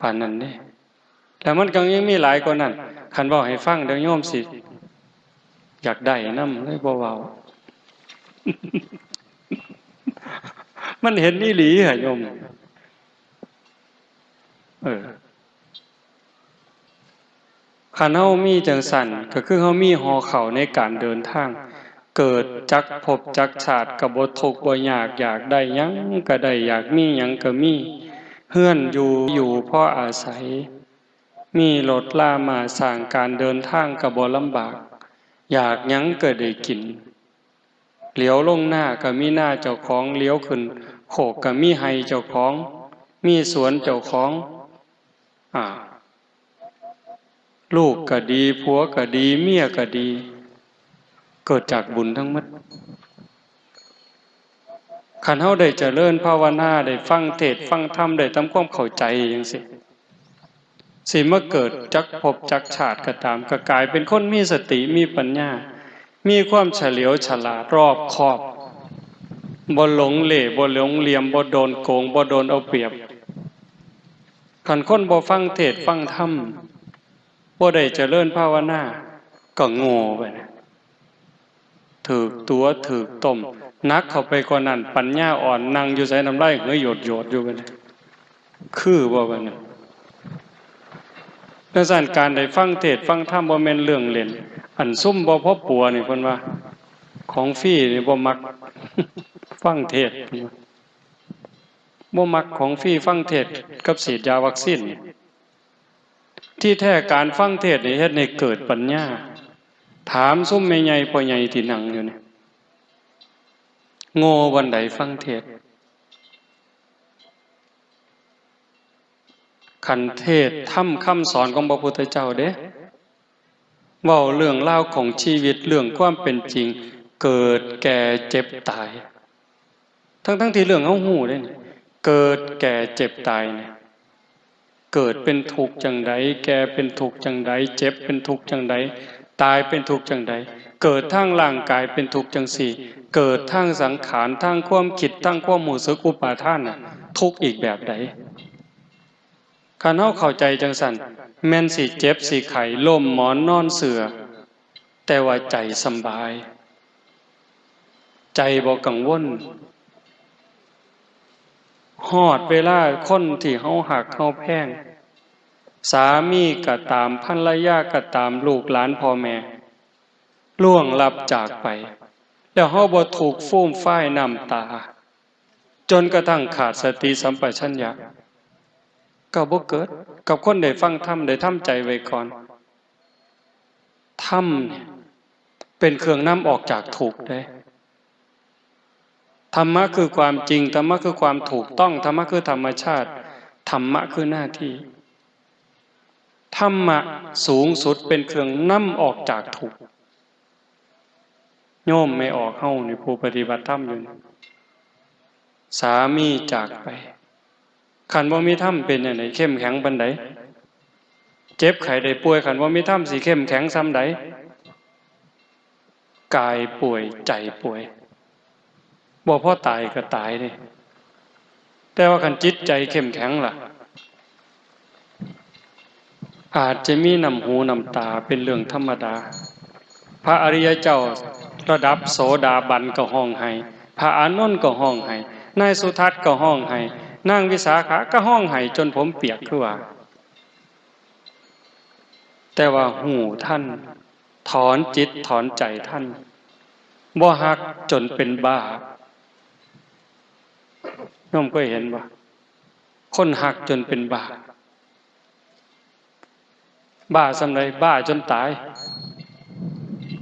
ป่านนั้นเด้แล้วมันก็ยังมีหลายกว่านั้นคันบอกให้ฟังเดี๋ยวโยมสิอยากได้นำเลยบ่เว้า มันเห็นอีหลีเหรอโยมคันเฮามีจังสั่นก็คือเฮามีหอเข้าในการเดินทางเกิดจักภพจักชาติก็บ่ทุกข์บ่ยากอยากได้หยังก็ได้อยากมีหยังก็มีเฮือนอยู่พออาศัยมีรถลามาสร้างการเดินทางก็บ่ลำบากอยากหยังก็ได้กินเหลียวลงหน้าก็มีหน้าเจ้าของเลี้ยวขึ้น โคกก็มีไร่เจ้าของมีสวนเจ้าของลูกก็ดีผัวก็ดีเมียก็ดีเกิดจากบุญทั้งหมดคันเฮาได้เจริญภาวนาได้ฟังเทศน์ฟังธรรมได้ทำความเข้าใจจังซี่สิมาเกิดจักภพจักชาติก็ตามก็กลายเป็นคนมีสติมีปัญญามีความเฉลียวฉลาดรอบคอบบ่หลงเหล่บ่หลงเหลี่ยมบ่โดนโกงบ่โดนเอาเปรียบคันคนบ่ฟังเทศน์ฟังธรรมบ่ได้เจริญภาวนาก็โง่ไปนะถูกตัวถูกต้มนักเข้าไปกว่านั้นปัญญาอ่อนนั่งอยู่ใส่น้ำลายเหงื่อหยดอยู่กันคือบ่กันน่ะดังนั้นการได้ฟังเทศน์ฟังธรรมบ่แม่นเรื่องเล่นอันซุ่มบ่พอปัวนี่เพิ่นว่าของฟรีนี่บ่มักฟังเทศน์บ่มักของฟรีฟังเทศน์กับฉีดยาวัคซีนที่แท้การฟังเทศน์นี่เฮ็ดให้เกิดปัญญาถามซุ่มแม่ใหญ่พ่อใหญ่ที่นั่งอยู่นี่โง่วันใดฟังเทศน์คันเทศน์ธรรมคำสอนของพระพุทธเจ้าเด้เว้าเรื่องราวของชีวิตเรื่องความเป็นจริงเกิดแก่เจ็บตายทั้งที่เรื่องเฮาฮู้เด้นี่เกิดแก่เจ็บตายเนี่ยเกิดเป็นทุกข์จังใดแก่เป็นทุกข์จังใดเจ็บเป็นทุกข์จังใดตายเป็นทุกข์จังใดเกิดทางร่างกายเป็นทุกข์จังสี่เกิดทางสังขารทางความคิดทางความรู้สึกอุปาทานน่ะทุกข์อีกแบบใดคันเฮาเข้าใจจังซั่นแม่นสิเจ็บสิไข้ล้มหมอนนอนเสื่อแต่ว่าใจสำบายใจบ่กังวลฮอดเวลาคนที่เฮาหักเฮาแพงสามีก็ตามภรรยาก็ตามลูกหลานพ่อแม่ล่วงลับจากไปแล้วเฮาบ่ถูกฟูมฟ้ายน้ำตาจนกระทั่งขาดสติสัมปชัญญะก็บ่เกิดกับคนได้ฟังธรรมได้ทำใจไว้ก่อนธรรมเนี่ยเป็นเครื่องนำออกจากทุกข์ได้ธรรมะคือความจริงธรรมะคือความถูกต้องธรรมะคือธรรมชาติธรรมะคือหน้าที่ธรรมะสูงสุดเป็นเครื่องนำออกจากทุกข์โยมไม่ออกเฮานี่ผู้ปฏิบัติธรรมอยู่สามีจากไปขันบ่มีธรรมเป็นจังได๋เข้มแข็งปานใดเจ็บไข้ได้ป่วยขันบ่มีธรรมสิเข้มแข็งส่ำใดกายป่วยใจป่วยบ่พอตายก็ตายนี่แต่ว่าคันจิตใจเข้มแข็งล่ะอาจจะมีน้ำหูน้ำตาเป็นเรื่องธรรมดาพระอริยเจ้าระดับโสดาบันก็ห้องไห้พระอานนท์ก็ห้องไห้นายสุทัศน์ก็ห้องไห้นางวิสาขาก็ห้องไห้จนผมเปียกคือว่าแต่ว่าหูท่านถอนจิตถอนใจท่านบ่ฮักจนเป็นบ้าน้อมก็เห็นบ่คนฮักจนเป็นบ้าบ้าส่ำใดบ้าจนตาย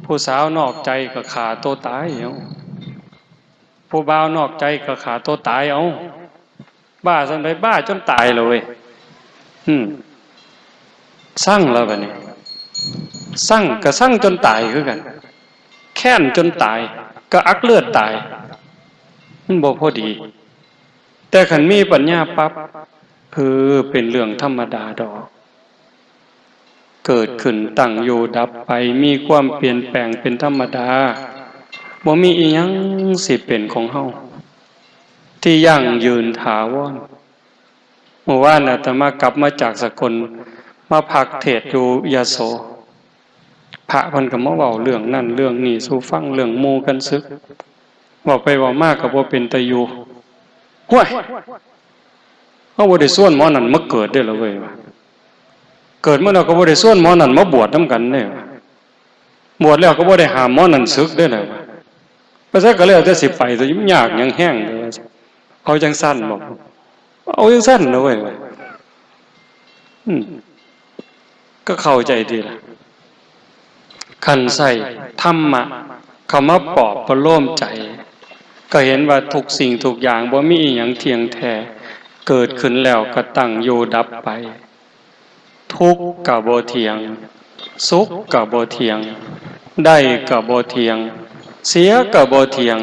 ผู้สาวนอกใจก็ฆ่าตัวตายเอาผู้บ่าวนอกใจก็ฆ่าตัวตายเอาบ้าส่ำใดบ้าจนตายเลยสั่งแล้วบัดนี้สั่งก็สั่งจนตายคือกันแค้นจนตายก็อักเลือดตายมันบ่พอดีแต่คันมีปัญญาปั๊บเป็นเรื่องธรรมดาดอกเกิดขึ้นตั้งอยู่ดับไปมีความเปลี่ยนแปลงเป็นธรรมดาบ่มีอีหยังสิเป็นของเฮาที่ยั่งยืนถาวรเมื่อวานอาตมากลับมาจากสกลมาพักเทศน์อยู่ยโสพระเพิ่นก็มาเว้าเรื่องนั่นเรื่องนี้สู่ฟังเรื่องหมู่กันซึกเว้าไปเว้ามาก็บ่เป็นตาอยู่ห้วยเฮาบ่ได้ส่วนหมอนั่นมาเกิดเด้อล่ะเว้ยเกิดมาแล้วก็บ่ได้ส่วนหมอนั่นมาบวชนำกันเด้บวชแล้วก็บ่ได้ห้ามหมอนั่นศึกเด้อล่ะเพราะฉะนั้นก็แล้วแต่สิไปสิยากหยังแห้งเด้อเอาจังซั่นบ่เอาจังซั่นนะเว้ยก็เข้าใจดีล่ะคันใส่ธรรมะเข้ามาปลอบประโลมใจ ก็เห็นว่าทุกสิ่งทุกอย่างบ่มีอิหยังเที่ยงแท้เกิดขึ้นแล้วก็ตั้งอยู่ดับไปทุกข์ก็บ่เที่ยงสุขก็บ่เที่ยงได้ก็บ่เที่ยงเสียก็บ่เที่ยง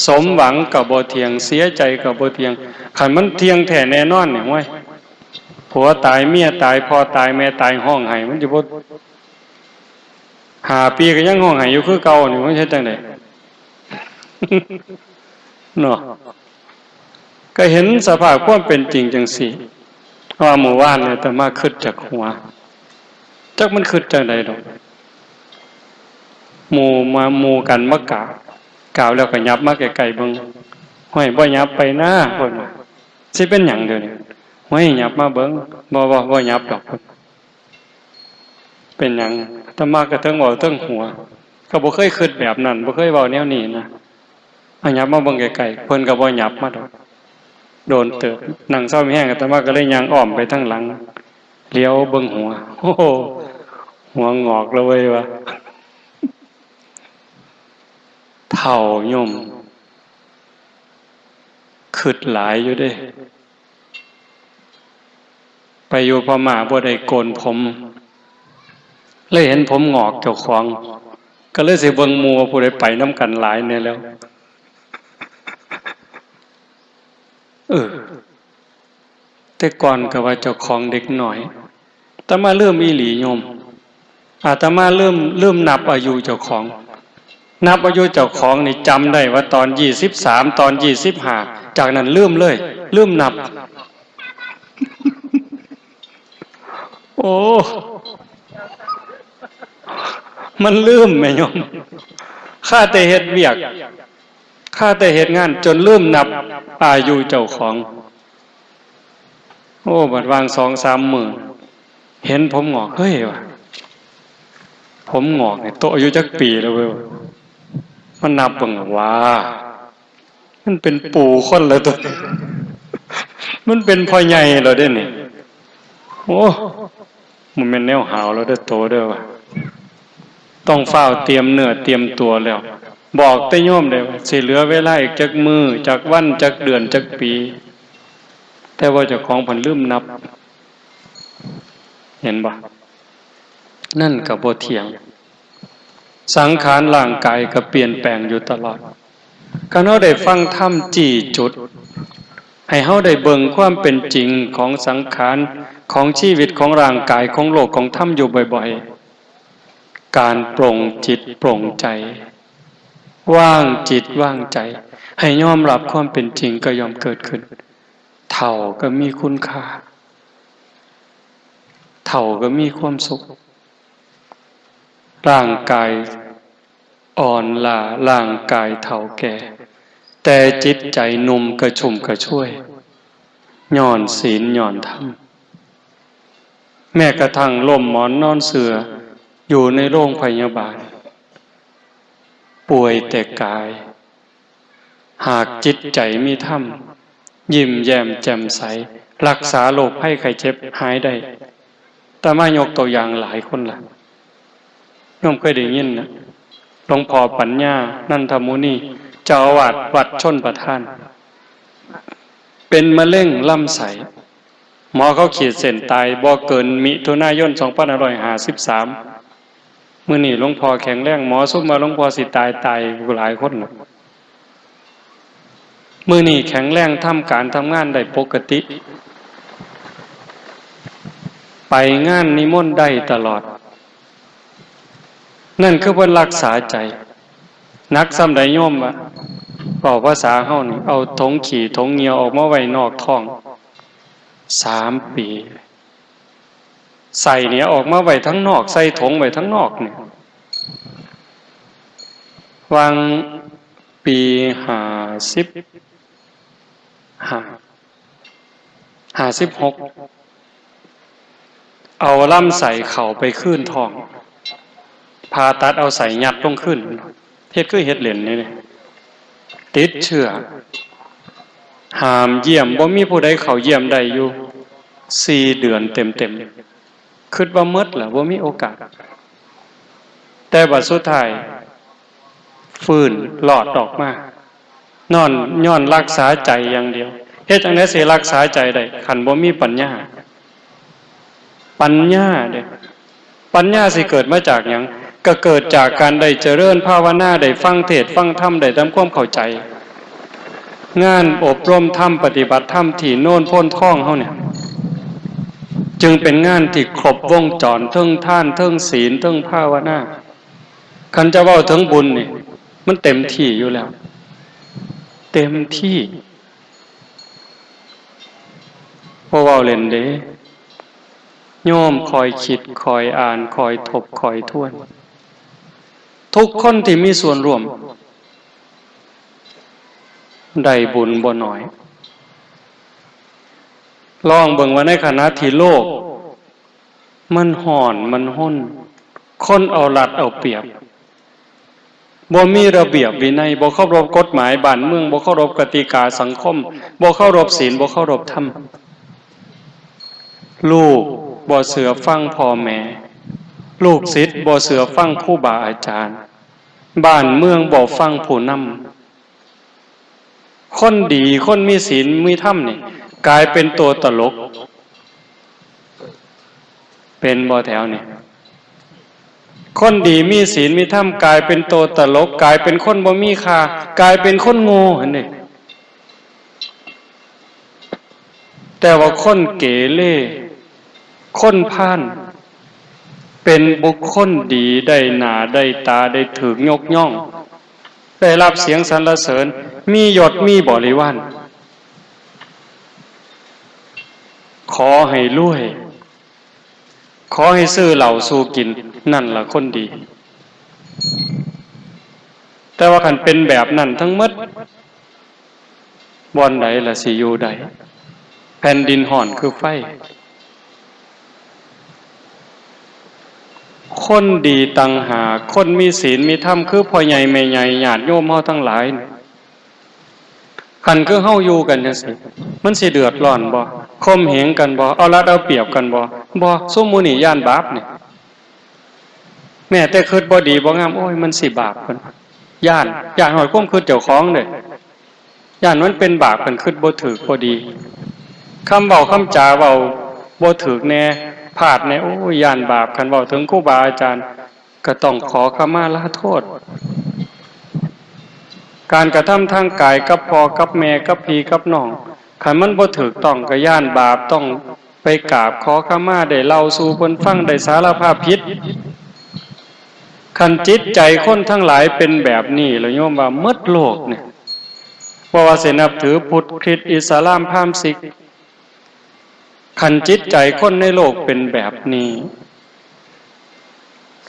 สมหวังก็บ่เที่ยงเสียใจก็บ่เที่ยงคันมันเที่ยงแท้แน่นอนเนี่ยห้วยผัวตายเมียตายพ่อตายแม่ตายห้องไห้มันสิบ่5 ปีก็ยังห้องไห้อยู่คือเก่านี่มันเฮ็ดจังได๋ เนาะก็เห็นสภาพความเป็นจริงจังสี่ว่าหมู่บ้านเนี่ยแต่มาคิดจากหัวจักมันคิดจากใดดอกหมู่กันมากล่าวแล้วก็ยับมาไกลๆเบิ่งห้อยบ่ยับไปนะเพิ่นว่าสิเป็นหยังเด้อนี่ห้อยยับมาเบิ่งบ่ยับดอกเพิ่นเป็นหยังอาตมาก็เทิงเว้าเทิงหัวก็บ่เคยคิดแบบนั้นบ่เคยเว้าแนวนี้นะเอายับมาเบิ่งไกลๆเพิ่นก็บ่ยับมาดอกโดนเติบนั่งเศร้ามีแห้งอาตมาก็เลยย่างอ้อมไปทางหลังเลี้ยวเบิ่งหัวโอ้โหหัวงอกแล้วเว้ยวะเฒ่าโยมคิดหลายอยู่เด้ไปอยู่พม่าบ่ได้โกนผมเลยเห็นผมงอกเจ้าของก็เลยสิเบิ่งหมู่ผู้ใดไปนำกันหลายแน่แล้วแต่ก่อนก็ว่าเจ้าของเด็กหน่อยแต่มาเริ่มอีหลีโยมอาตมาเริ่มนับอายุเจ้าของนับอายุเจ้าของนี่จำได้ว่าตอน23ตอน25จากนั้นลืมเลยลืมนับโอ้มันลืมแม่โยมข้าแต่เฮ็ดเวียกข้าแต่เฮ็ดงานจนลืมนับอายุเจ้าของโอ้บัดวาง 2-3 มื้อเห็นผมงอกเฮ้ยว่ะผมงอกนี่โตอายุจักปีแล้วเว้ยมันนับเบิ่งว่ามันเป็นปู่คนแล้วตัวมันเป็นพ่อใหญ่แล้วเด้นี่โอ้มันเป็นแนวหาวแล้วเด้อโตเด้อว่ะต้องเฝ้าเตรียมเนื้อเตรียมตัวแล้วบอกแต่โยมได้ว่าสิเหลือเวลาอีกจักมื้อจักวันจักเดือนจักปีแต่ว่าเจ้าของเพิ่นลืมนับเห็นบ่นั่นก็บ่เที่ยงสังขารร่างกายก็เปลี่ยนแปลงอยู่ตลอดคันเฮาได้ฟังธรรมจี้จุดให้เฮาได้เบิ่งความเป็นจริงของสังขารของชีวิตของร่างกายของโลกของธรรมอยู่บ่อยๆการปลงจิตปลงใจว่างจิตว่างใจให้ยอมรับความเป็นจริงก็ยอมเกิดขึ้นเฒ่าก็มีคุณค่าเฒ่าก็มีความสุขร่างกายอ่อนล้าร่างกายเฒ่าแก่แต่จิตใจหนุ่มกระชุ่มกระชวยย้อนศีลย้อนธรรมแม้กระทั่งล่มหมอนนอนเสื่ออยู่ในโรงพยาบาลป่วยแต่กายหากจิตใจมีธรรมยิ้มแย้มแจ่มใสรักษาโรคภัยไข้เจ็บหายได้แต่มายกตัวอย่างหลายคนล่ะโยมเคยได้ยินนะหลวงพ่อปัญญานันทมุนีเจ้าอาวาสวัดชลประทานเป็นมะเร็งลำไส้หมอเขาขีดเส้นตายบ่เกินมิถุนายน2553มื้อนี้หลวงพ่อแข็งแรงหมอซุมมาหลวงพ่อสิตายหลายคนมื้อนี้แข็งแรงทำการทำงานได้ปกติไปงานนิมนต์ได้ตลอดนั่นคือเพิ่นรักษาใจนักสำใดโยมว่าเว้าภาษาเฮานี่เอาถงขี้ถงเหงียวออกมาไว้นอกท้อง3 ปีใส่เนี่ยออกมาไว้ทั้งนอกใส่ถงไว้ทั้งนอกเนี่ยวางปี56เอาลำไส้เข้าไปคืนท้องผ่าตัดเอาใส่ยัดลงขึ้นเฮ็ดคือเฮ็ดเล่นนี่ติดเชื้อห้ามเยี่ยมบ่มีผู้ใดเข้าเยี่ยมได้อยู่4 เดือนเต็มๆคิดว่าหมดล่ะบ่มีโอกาสแต่บัดสุดท้ายฟื้นรอดออกมา ย้อนรักษาใจอย่างเดียวเฮ็ดจังได๋สิรักษาใจได้คันบ่มีปัญญาเด้ปัญญาสิเกิดมาจากหยังก็เกิดจากการได้เจริญภาวนาได้ฟังเทศน์ฟังธรรมได้ทำความเข้าใจงานอบรมธรรมปฏิบัติธรรมที่โน่นพ้นท่องเฮาเนี่ยจึงเป็นงานที่ครบวงจรเทิงทานเทิงศีลเทิงภาวนาคันจะเว้าถึงบุญนี่มันเต็มที่อยู่แล้วเต็มที่บ่เว้าเล่นเด้โยมคอยคิดคอยอ่านคอยทบคอยทวนทุกคนที่มีส่วนร่วมได้บุญบ่น้อยลองเบิ่งว่าในขณะที่โลกมันห่อนมันห้นคนเอารัดเอาเปรียบบ่มีระเบียบวินัยบ่เคารพกฎหมายบ้านเมืองบ่เคารพกติกาสังคมบ่เคารพศีลบ่เคารพธรรมลูกบ่เชื่อฟังพ่อแม่ลูกศิษย์บ่เชื่อฟังครูบาอาจารย์บ้านเมืองบ่ฟังผู้นำคนดีคนมีศีลมีธรรมนี่กลายเป็นตัวตลกเป็นบ่แถวนี่คนดีมีศีลมีธรรมกลายเป็นตัวตลกกลายเป็นคนบ่มีค่ากลายเป็นคนโง่หั่นนี่แต่ว่าคนเกเรคนพาลเป็นบุคคลดีได้หน้าได้ตาได้ถูกยกย่องได้รับเสียงสรรเสริญมียศมีบริวารขอให้รวยขอให้ซื้อเหล้าสู่กินนั่นล่ะคนดีแต่ว่าคันเป็นแบบนั้นทั้งหมดบ่อนใดล่ะสิอยู่ใดแผ่นดินห่อนคือไฟคนดีต่างหากคนมีศีลมีธรรมคือพ่อใหญ่แม่ใหญ่ญาติโยมเฮาทั้งหลายคันคือเฮาอยู่กันจังซี่มันสิเดือดร้อนบ่ข่มเหงกันบ่เอารัดเอาเปรียบกันบ่ซุมมื้อนี้ย้านบาปนี่แม้แต่คิดบ่ดีบ่งามโอ้ยมันสิบาปเพิ่นย้านฮอดความคิดเจ้าของเด้ย้านมันเป็นบาปเพิ่นคิดบ่ถูกบ่ดีคำเว้าคำจาเว้าบ่ถูกแน่พลาดแน่โอ้ยย้านบาปคันเว้าถึงครูบาอาจารย์ก็ต้องขอขมาลาโทษการกระทำทางกายกับพ่อกับแม่กับพี่กับน้องคันมันบ่ถูกต้องก็ย้านบาปต้องไปกราบขอขมาได้เล่าสู่เพิ่นฟังได้สารภาพผิดคันจิตใจคนทั้งหลายเป็นแบบนี้แล้วโยมว่าหมดโลกเนี่ยบ่ว่าสินับถือพุทธคริสต์อิสลามพราหมณ์ซิกคันจิตใจคนในโลกเป็นแบบนี้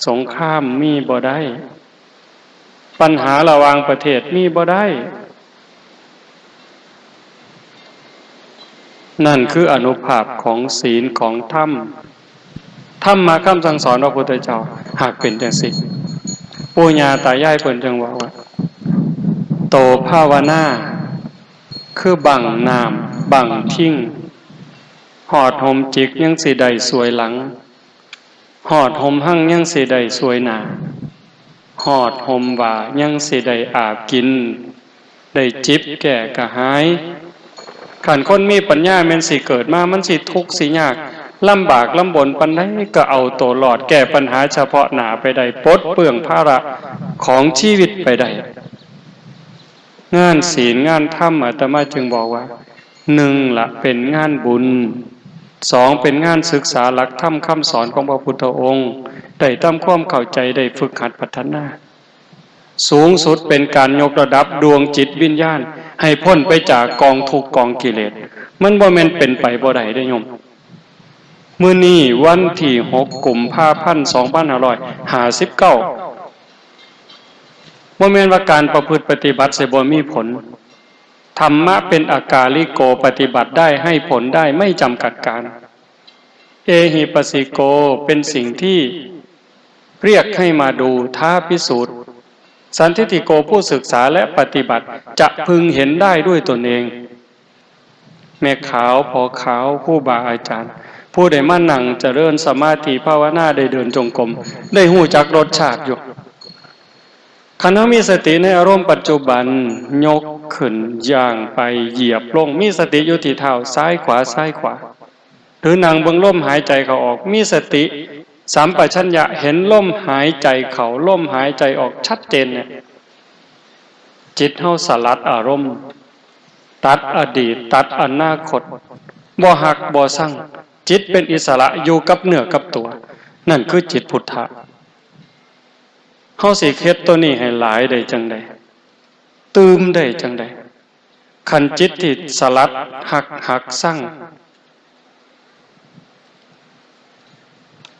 สงครามมีบ่ได้ปัญหาระหว่างประเทศมีบ่ได้นั่นคืออานุภาพของศีลของธรรมธรรมะคำสั่งสอนพระพุทธเจ้าหากเป็นจังซี่ปู่ย่าตายายเพิ่นจังว่าโตภาวนาคือบังน้ำบังทิ้งหอดห่มจิกยังสิได้สวยหลังหอดห่มหั่งยังสิได้สวยหน้าหอดห่มว่ายังสิได้อาบกินได้จิบแก่กระหายขันคนมีปัญญาแม่นสิเกิดมามันสิทุกข์สิยากลำบากลำบนปานใดก็เอาตัวรอดแก้ปัญหาเฉพาะหน้าไปได้ปลดเปลื้องภาระของชีวิตไปได้งานศีลงานธรรมอาตมาจึงบอกว่า1ละเป็นงานบุญ2เป็นงานศึกษาหลักธรรมคำสอนของพระพุทธองค์ได้ทำความเข้าใจได้ฝึกหัดพัฒนาสูงสุดเป็นการยกระดับดวงจิตวิญญาณให้พ้นไปจากกองทุกข์กองกิเลสมันบ่แม่นเป็นไปบ่ได้เด้อโยมมื้อนี้วันที่6กุมภาพันธ์2559บ่แม่นว่าการประพฤติปฏิบัติสิบ่มีผลธรรมะเป็นอากาลิโกปฏิบัติได้ให้ผลได้ไม่จำกัดการเอหิปัสสิโกเป็นสิ่งที่เรียกให้มาดูท้าพิสูจน์สันทิฏฐิโกผู้ศึกษาและปฏิบัติจะพึงเห็นได้ด้วยตนเองแม่ขาวพอขาวผู้บาอาจารย์ผู้ใดมานั่งเจริญสมาธิภาวนาได้เดินจงกรมได้หู้จักรสชาติอยู่คันมีสติในอารมณ์ปัจจุบันยก ขึ้นย่างไปเหยียบลงมีสติอยู่ที่เท้าซ้ายขวาซ้ายขวาหรือนั่งเบิ่งลมหายใจเข้าออกมีสติสัมปชัญญะเห็นลมหายใจเข้าลมหายใจออกชัดเจนเนี่ยจิตเฮาสลัดอารมณ์ตัดอดีตตัดอนาคตบ่หักบ่สั่งจิตเป็นอิสระอยู่กับเนื้อกับตัวนั่นคือจิตพุทธะเฮาสิเฮ็ดตัวนี้ให้หลายได้จังได๋ตื่มได้จังได๋คันจิตที่สลัดหักสั่ง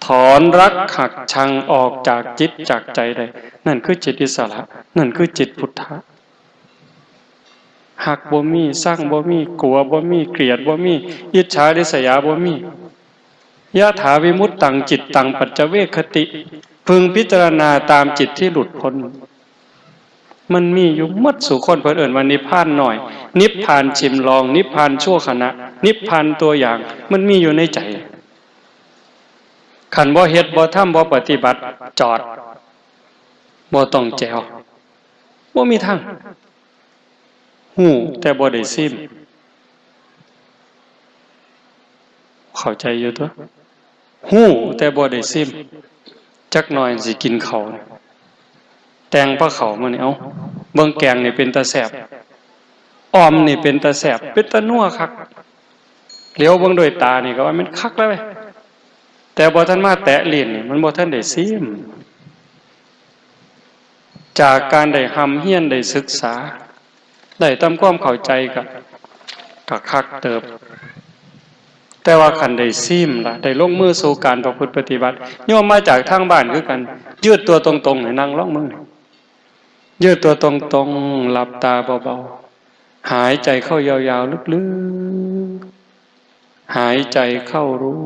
ถอนรักหักชังออกจากจิตจากใจได้นั่นคือจิตอิสระนั่นคือจิตพุทธะหักบ่มีสร้างบ่มีกลัวบ่มีเกลียดบ่มีอิจฉาริษยาบ่มียะถาวิมุตตังจิตตังปัจจเวคคติพึงพิจารณาตามจิตที่หลุดพ้นมันมีอยู่หมดสู่คนเพิ่นเอิ้นว่านิพพานหน่อยนิพพานชิมลองนิพพานชั่วขณะนิพพานตัวอย่างมันมีอยู่ในใจขันบ่เฮ็ดบ่ทำบ่ปฏิบัติจอดบ่ต้องแจวบ่มีทางหูแต่บ่ได้ซิมเข้าใจอยู่ตัวหูแต่บ่ได้ซิมจักหน่อยสิกินข้าวแตงปลาข้าวมื้อนี้เอ้าเบิ่งแกงนี่เป็นตาแซ่บอ้อมนี่เป็นตาแซ่บเป็นตานัวคักเหลียวเบิ่งด้วยตานี่ก็ว่ามันคักแล้วเว้ยแต่บ่ทันมาแตะลิ้นนี่มันบ่ทันได้ซิมจากการได้หำเฮียนได้ศึกษาได้ทำความเข้าใจกับคักเติบแต่ว่าคันได้ซิมล่ะได้ลงมือสู่การประพฤติปฏิบัติโยมมาจากทางบ้านคือกันยืดตัวตรงๆให้นั่งลองมือยืดตัวตรงๆหลับตาเบาๆหายใจเข้ายาวๆลึกๆหายใจเข้ารู้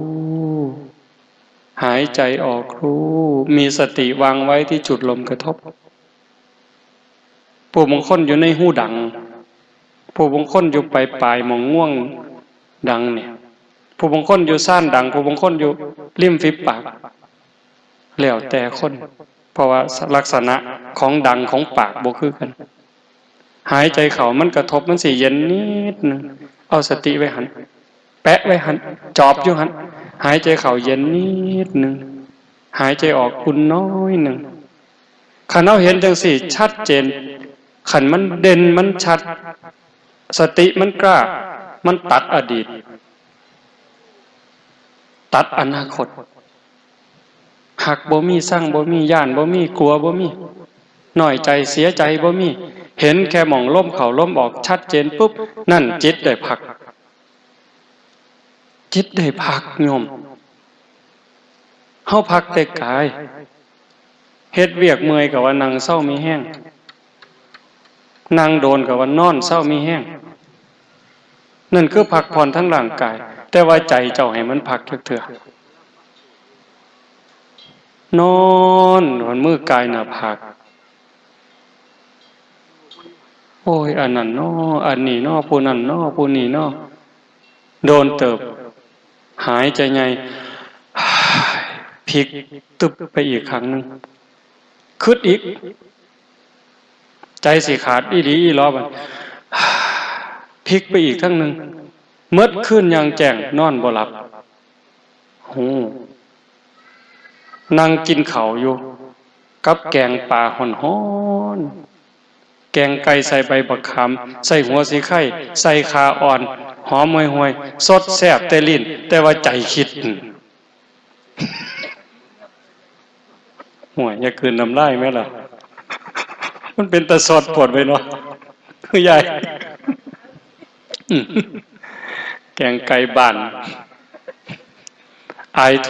หายใจออกรู้มีสติวางไว้ที่จุดลมกระทบผู้บางคนอยู่ในหูดังผู้บางคนอยู่ปลายๆมองง่วงดังเนี่ยผู้บางคนอยู่ซ่านดังผู้บางคนอยู่ริมฝีปากแล้วแต่คนเพราะว่าลักษณะของดังของปากบ่คือกันหายใจเข้ามันกระทบมันสิเย็นนิดนึงเอาสติไว้หันแปะไว้หันจอบอยู่หันหายใจเข้าเย็นนิดนึงหายใจออกอุ่นน้อยนึงคันเอาเห็นจังสี่ชัดเจนขันมันเด่นมันชัดสติมันกล้ามันตัดอดีตตัดอนาคตหักบ่มีสร้างบ่มีย่านบ่มีกลัวบ่มีน้อยใจเสียใจบ่มีเห็นแค่หม่องล้มเข่าล้มออกชัดเจนปุ๊บนั่นจิตได้พักจิตได้พักโยมเฮาพักแต่กายเฮ็ดเวียกเมื่อยก็ว่านั่งเศร้ามีแห้งนั่งโดนก็ว่านอนเศร้ามีแห้งนั่นคือพักผ่อนทั้งร่างกายแต่ว่าใจเจ้าให้มันพักเถื่อนอนมันมือกายหน้าผากโอ้ยอันนั้นน้ออันนี้น้อผู้นั้นน้อผู้นี้น้อโดนเติบหายใจไงพลิกตึบไปอีกครั้งนึงคึดอีกใจสิขาดอีหลีอีหลอบัดพลิกไปอีกครั้งนึงเมื่อคืนยังแจ้งนอนบ่หลับนั่งกินข้าวอยู่กับแกงปลาฮ้อนๆแกงไก่ใส่ใบบักขามใส่หัวสีไข่ใส่ขาอ่อนหอมห่วยๆสดแซ่บแต่ลิ้นแต่ว่าใจคิดห่วยอย่าคืนน้ำลายแม่ล่ะมันเป็นตะสดปวดไปเนาะคือใหญ่แกงไก่บ้านอายท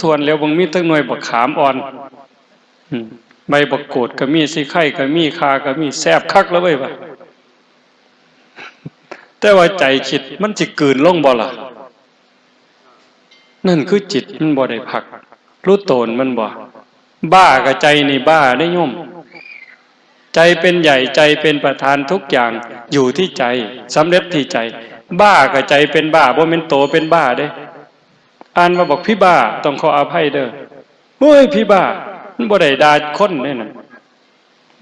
วนแล้วบางมีตั้งหน่วยบักขามอ่อนใบบักโกดก็มีสิไข่ก็มีคาก็มีแซ่บคักแล้วเว้ยว่ะแต่ว่าใจคิดมันสิกลืนลงบ่ล่ะนั่นคือจิตมันบ่ได้พักรู้โตนมันบ่บ้ากับใจนี่บ้าได้โยมใจเป็นใหญ่ใจเป็นประธานทุกอย่างอยู่ที่ใจสำเร็จที่ใจบ้ากับใจเป็นบ้าบ่แม่นโตเป็นบ้าเด้อ่านมาบอกพี่บ้าต้องขออภัยเด้อเฮ้ยพี่บ้ามันบ่ได้ด่าคนเด้นั่น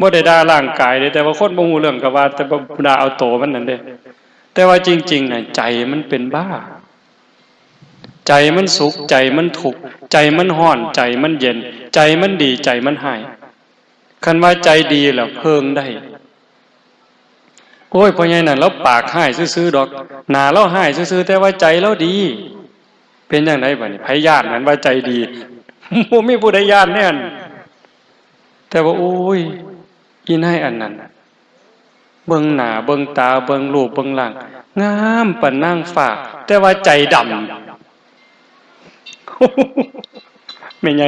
บ่ได้ด่าร่างกายเด้แต่ว่าคนบ่ฮู้เรื่องก็ว่าแต่บ่ด่าเอาโตมันนั่นเด้แต่ว่าจริงๆน่ะใจมันเป็นบ้าใจมันสุขใจมันทุกข์ใจมันร้อนใจมันเย็นใจมันดีใจมันหายคันว่าใจดีแล้วเพิงได้โอ้ยพ่อใหญ่นั่นเราปากหายซื่อๆดอกหน้าเราหายซื่อๆแต่ว่าใจเราดีเป็นจังไดบัดนี้ไผย้านนั้นว่าใจดีบ่มีผู้ใดย้านแน่นแต่ว่าโอ้ยอีนายอันนั้นเบิ่งหน้าเบิ่งตาเบิ่งรูปเบิ่งร่างงามปานนางฟ้าแต่ว่าใจดำแม่ใหญ่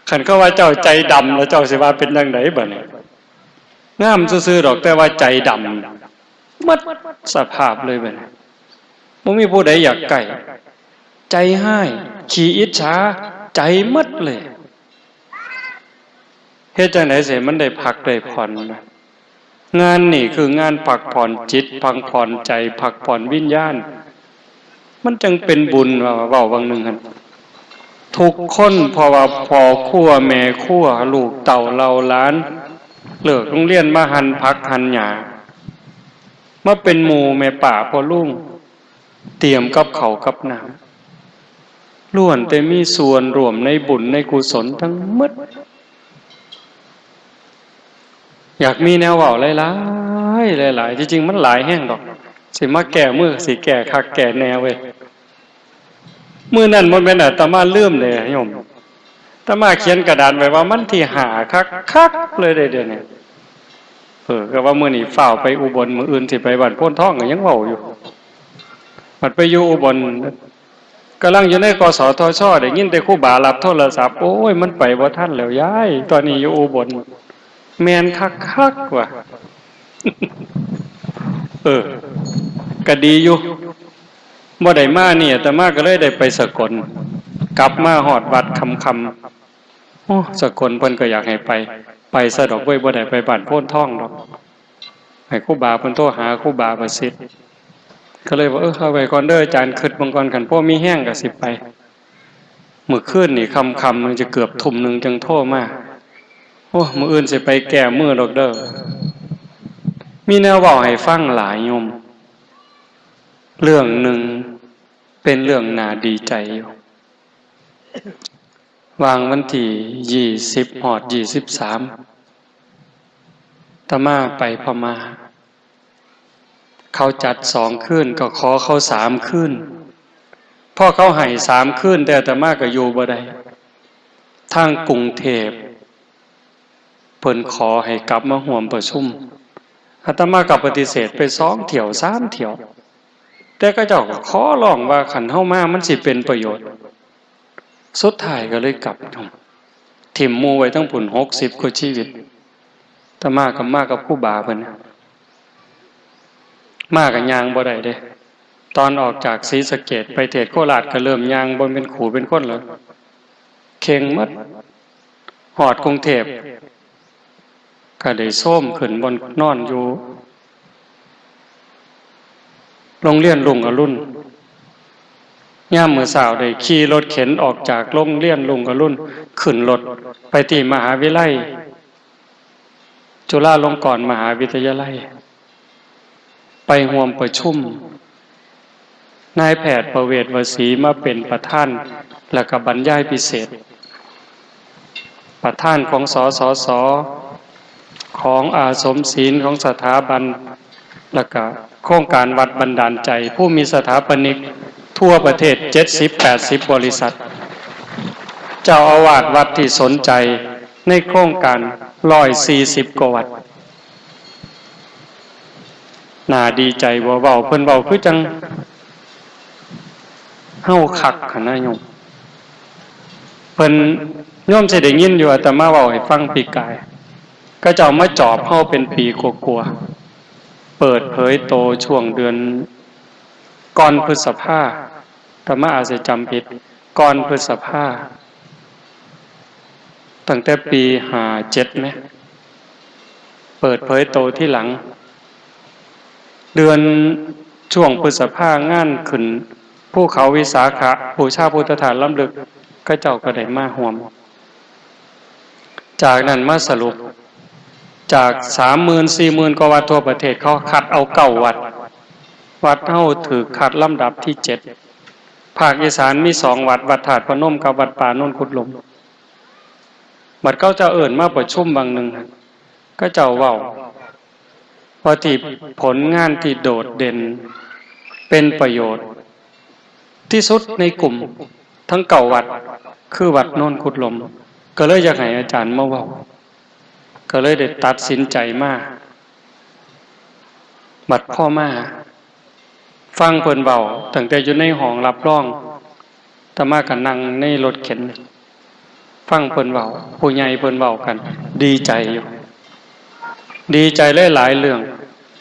คันเขาว่าเจ้าใจดำแล้วเจ้าสิว่าเป็นจังไดบัดนี้งามซื่อๆดอกแต่ว่าใจดำหมดสภาพเลยบัดนี้บ่มีผู้ใดอยากใกล้ใจให้ขี้อิจฉาใจหมดเลยเฮ็ดจังได๋สิมันได้พักได้ผ่อนนะงานนี่คืองานพักผ่อนจิตพักผ่อนใจพักผ่อนวิญญาณมันจึงเป็นบุญว่าเว้าบางนึงหั่นทุกคนเพราะว่าพ่อครัวแม่ครัวลูกเต้าเราหลานเลิกโรงเรียนมาหั่นผักหั่นหญ้ามาเป็นหมู่แม่ป่าพ่อลุงเตรียมกับข้าวกับน้ำล้วนแต่มีส่วนร่วมในบุญในกุศลทั้งหมดอยากมีแนวเว้าหลายๆหลายๆจริงๆมันหลายแห้งดอกสิมาแก้มือสิแก้คักแก้แนวเว้ยมื้อนั้นบ่แม่นอาตมาลืมเลยโยมอาตมาเขียนกระดาษไว้ว่ามันที่หาคักๆเลยเดี๋ยวนี้ก็ว่ามื้อนี้ฝ้าวไปอุบลมื้ออื่นสิไปบ้านโพนทองก็ยังเว้าอยู่บัดไปอยู่อุบลกำลังอยู่ในกสทช.ได้ยินแต่ครูบารับโทรศัพท์โอ้ยมันไปบ่ทันแล้วยายตอนนี้อยู่อุบลแม่นคักๆว่ะก็ดีอยู่บ่ได้มานี่อาตมาก็เลยได้ไปสกลกลับมาฮอดวัดค่ำๆโอ้สกลเพิ่นก็อยากให้ไปซะดอกเว้ยบ่ได้ไปบ้านโพนทองดอกให้ครูบาเพิ่นโทรหาครูบาประสิทธิ์ก็เลยว่าเอาไว้ก่อนเด้ออาจารย์คิดบังก่อนคันพวกมีแห้งก็สิไปมื้อคืนนี่ค่ำๆมันจะเกือบทุ่มนึงจังโทรมาโอ้มื้ออื่นสิไปแก้มือดอกเด้อมีแนวเว้าให้ฟังหลายโยมเรื่องหนึ่งเป็นเรื่องน่าดีใจอยู่วางวันที่20ฮอด23อาตมาไปพม่าเขาจัด2คืนก็ขอเขา3คืนพอเขาให้3คืนแต่อาตมาก็อยู่บ่ได้ทางกรุงเทพเพิ่นขอให้กลับมาร่วมประชุมอาตมาก็ปฏิเสธไป2เที่ยว3เที่ยวแต่ก็เจ้าก็ขอร้องว่าคันเฮามามันสิเป็นประโยชน์สุดท้ายก็เลยกลับถิ่มหมู่ไว้ทั้งพุ่น60กว่าชีวิตอาตมาก็มากับครูบาเพิ่นมาก็ย่างบ่ได้เด้ตอนออกจากศรีสะเกษไปเทศโคราชก็เริ่มย่างบ่เป็นขู่เป็นคนแล้วเข่งหมดฮอดกรุงเทพก็ได้โซ้มขึ้นบนนอนอยู่โรงเรียนลุงอรุณยามมื้อเช้าได้ขี่รถเข็นออกจากโรงเรียนลุงอรุณขึ้นรถไปที่มหาวิทยาลัยจุฬาลงกรณ์มหาวิทยาลัยไปร่วมประชุมนายแพทย์ประเวศวสีมาเป็นประธานแล้วก็บรรยายพิเศษประธานของสสสของอาสมศีลของสถาบันแล้วก็โครงการวัดบันดาลใจผู้มีสถาปนิกทั่วประเทศ 70-80 บริษัทเจ้าอาวาสวัดที่สนใจในโครงการ140กว่าวัดน่าดีใจบ่เว้าเพิ่นเว้าคือจังเฮาคักหั่นนะโยมเพิ่นโยมสิได้ยินอยู่อาตมาเว้าให้ฟังปีกายก็เจ้ามาจอบเฮาเป็นปีกว่าๆเปิดเผยโตช่วงเดือนก่อนพฤษภาอาตมาอาจจะจำผิดก่อนพฤษภาตั้งแต่ปี57มั้ยเปิดเผยโตที่หลังเดือนช่วงพฤษภางานขึ้นภูเขาวิสาขะบูชาพุทธฐานล้ำลึกก็เจ้าก็ได้มาร่วมจากนั้นมาสรุป จาก30,000-40,000กว่าวัดทั่วประเทศเขาคัดเอา9 วัดวัดเฮาถือคัดลำดับที่7ภาคอีสานมี2 วัดวัดธาตุพนมกับวัดป่าโนนกุดหลงบัดเขาจะเอิ้นมาประชุมบางหนึ่งก็เจ้าเว้าว่าที่ผลงานที่โดดเด่นเป็นประโยชน์ที่สุดในกลุ่มทั้ง9 วัดคือวัดโนนกุดหลงก็เลยอยากให้อาจารย์มาเว้าก็เลยได้ตัดสินใจมาบัดพ่อมาฟังเพิ่นเว้าตั้งแต่อยู่ในห้องรับรองอาตมาก็นั่งในรถเข็นฟังเพิ่นเว้าผู้ใหญ่เพิ่นเว้ากันดีใจอยู่ดีใจหลายๆเรื่อง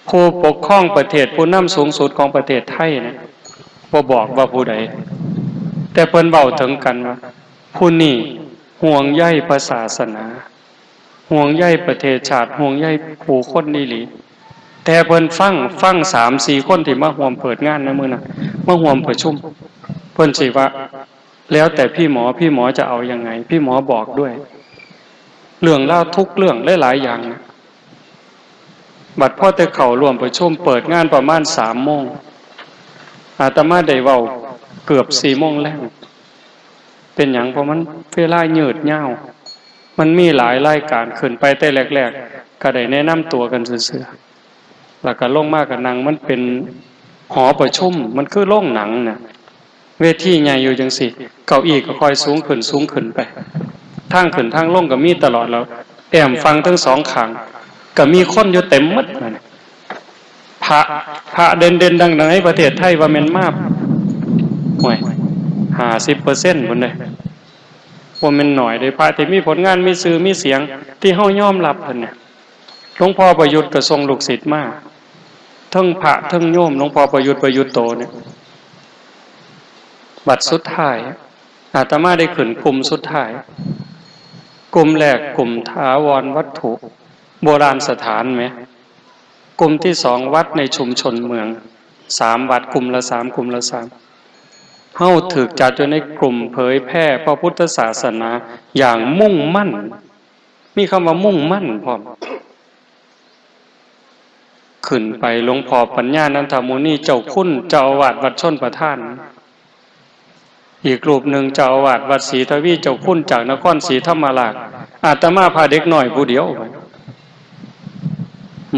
ผู้ปกครองประเทศผู้นำสูงสุดของประเทศไทยนะบ่บอกว่าผู้ใดแต่เพิ่นเว้าถึงกันว่าผู้นี้ห่วงใยพระศาสนาห่วงใยประเทศชาติห่วงใยผู้คนอีหลีแต่เพิ่นฟัง 3-4 คนที่มาร่วมเปิดงานในมื้อนั้นมาร่วมประชุมเพิ่นสิว่าแล้วแต่พี่หมอจะเอายังไงพี่หมอบอกด้วยเรื่องเล่าทุกเรื่องหลายๆอย่างบัดพ่อแต่เข้าร่วมประชุมเปิดงานประมาณ 3 โมงอาตมาได้เว้าเกือบ 4 โมงแล้วเป็นหยังเพราะมันเวลายืดยาวมันมีหลายรายการขึ้นไปแต่แรกๆก็ได้แนะนำตัวกันซื่อๆแล้วก็ลงมาก็นั่งมันเป็นหอประชุมมันคือโรงหนังน่ะเวทีใหญ่อยู่จังซี่เก้าอี้ก็ค่อยสูงขึ้นไปทางขึ้นทางลงก็มีตลอดแล้วแอมฟังทั้งสองข้างก็มีคนอยู่เต็มหมดนั่นพระเด่นๆดังๆในประเทศไทยว่าแม่นมากห่วย 50% พุ่นเด้บ่แม่นน้อยเด้พระที่มีผลงานมีชื่อมีเสียงที่เฮายอมรับเพิ่นเนี่ยหลวงพ่อประยุทธ์ก็ส่งลูกศิษย์มาทั้งพระทั้งโยมหลวงพ่อประยุทธ์โตเนี่ยบัดสุดท้ายอาตมาได้ขึ้นกลุ่มสุดท้ายกลุ่มแรกกลุ่มถาวรวัตถุโบราณสถานไหมกลุ่มที่2วัดในชุมชนเมือง3วัดกลุ่มละ3เฮาถูกจัดอยู่ในกลุ่มเผยแพร่พระพุทธศาสนาอย่างมุ่งมั่นมีคำว่ามุ่งมั่นพร้อมขึ้นไปหลวงพ่อปัญญานันทมุนีเจ้าคุณเจ้าอาวาสวัดชนประทานอีกรูปหนึ่งเจ้าอาวาสวัดศรีทวีเจ้าคุณจากนครศรีธรรมราชอาตมาพาเด็กน้อยผู้เดียว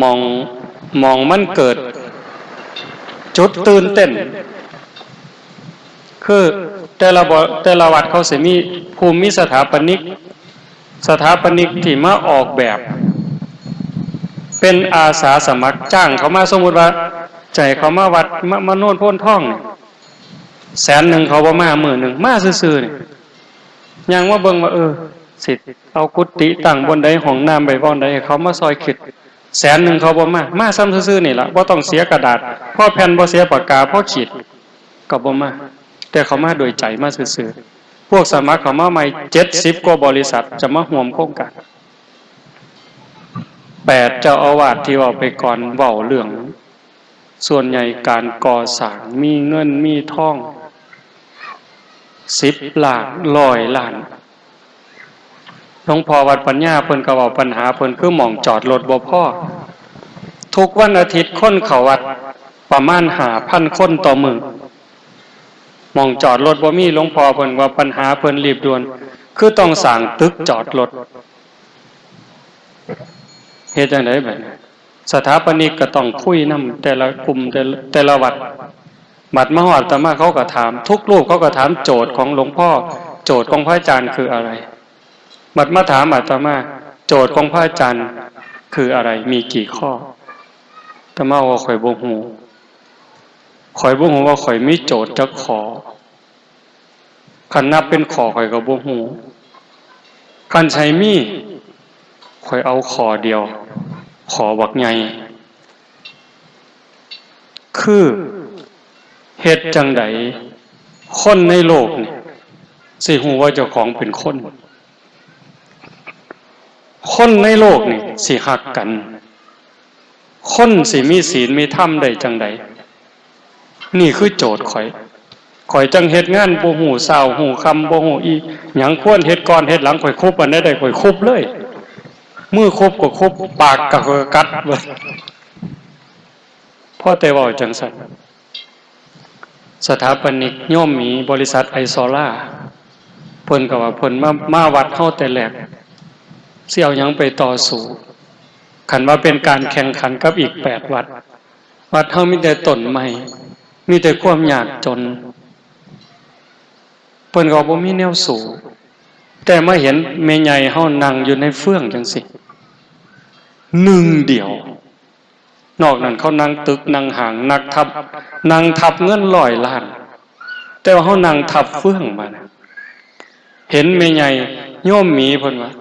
มองมันเกิดจุดตื่นเต้นคือแต่ละวัดเขาสิมีภูมิสถาปนิกที่มาออกแบบเป็นอาสาสมัครจ้างเขามาสมมุติว่าใจเขามาวัดมาโน่นโพ้นท่อง100,000เขาบ่มามื้อนึงมาซื่อๆนี่ยังว่าเบิ่งว่าสิเอากุฏิตั้งบนใดห้องน้ำไว้บ่อนใดให้เขามาซอยคิด100,000เขาบ่มาซ้ำซื่อๆนี่ล่ะบ่ต้องเสียกระดาษพอแผ่นบ่เสียปากกาพอขีดก็บ่มาแต่เขามาโดยใจมาซื่อๆพวกสมัครเขามาใหม่70กว่าบริษัทจะมาร่วมโครงการ8เจ้าอาวาสที่เว้าไปก่อนเว้าเรื่องส่วนใหญ่การก่อสร้างมีเงินมีทอง10 ล้าน100 ล้านหลวงพ่อวัดปัญญาเพิ่นก็เว้าปัญหาเพิ่นคือหม่องจอดรถบ่พอทุกวันอาทิตย์คนเข้าวัดประมาณ 5,000 คนต่อมื้อหม่องจอดรถบ่มีหลวงพ่อเพิ่นว่าปัญหาเพิ่นรีบด่วนคือต้องสร้างตึกจอดรถเฮ็ดจังได๋บัดนี้สถาปนิกก็ต้องคุยนำแต่ละกลุ่มแต่ละวัดบัดมาฮอดอาตมาเขาก็ถามทุกรูปเขาก็ถามโจทย์ของหลวงพ่อโจทย์ของพระอาจารย์คืออะไรบัดมาถามอาตมาโจทย์ของพระอาจารย์คืออะไรมีกี่ข้ออาตมาว่าข่อยบ่ฮู้ว่าข่อยมีโจทย์จักข้อคันนับเป็นข้อข่อยก็บ่ฮู้คันใช้มีข่อยเอาข้อเดียวขอบักใหญ่คือเฮ็ดจังได๋คนในโลกนี่สิฮู้ว่าเจ้าของเป็นคนในโลกนี่สิฮักกันคนสิมีศีลมีธรรมได้จังได๋นี่คือโจทย์ข่อยจังเฮ็ดงานบ่ฮู้เช้าฮู้ค่ำบ่ฮู้อีหยังควรเฮ็ดก่อนเฮ็ดหลังข่อยคุบอันใดได้ข่อยคุบเลย มือคบก็คบปากก็กัดเบิดพ่อแต่เว้าจังซั่นสถาปนิกโยมหมีบริษัทไอซอล่าเพิ่นก็ว่าเพิ่นมาวัดเฮาแต่แรกสิเอาหยังไปต่อสู้คันว่าเป็นการแข่งขันกับอีก8วัดวัดเฮามีแต่ต้นไม้มีแต่ความยากจนเพิ่นก็บ่มีแนวสู้แต่มาเห็นแม่ใหญ่เฮานั่งอยู่ในเฟื่องจังซี่หนึ่งเดียวนอกนั้นเขานั่งตึกนั่งห่างนั่งทับเงิน100 ล้านแต่ว่าเขานั่งทับเฟื่องมานะเห็นแม่ใหญ่โยมหมีเพิ่นว่า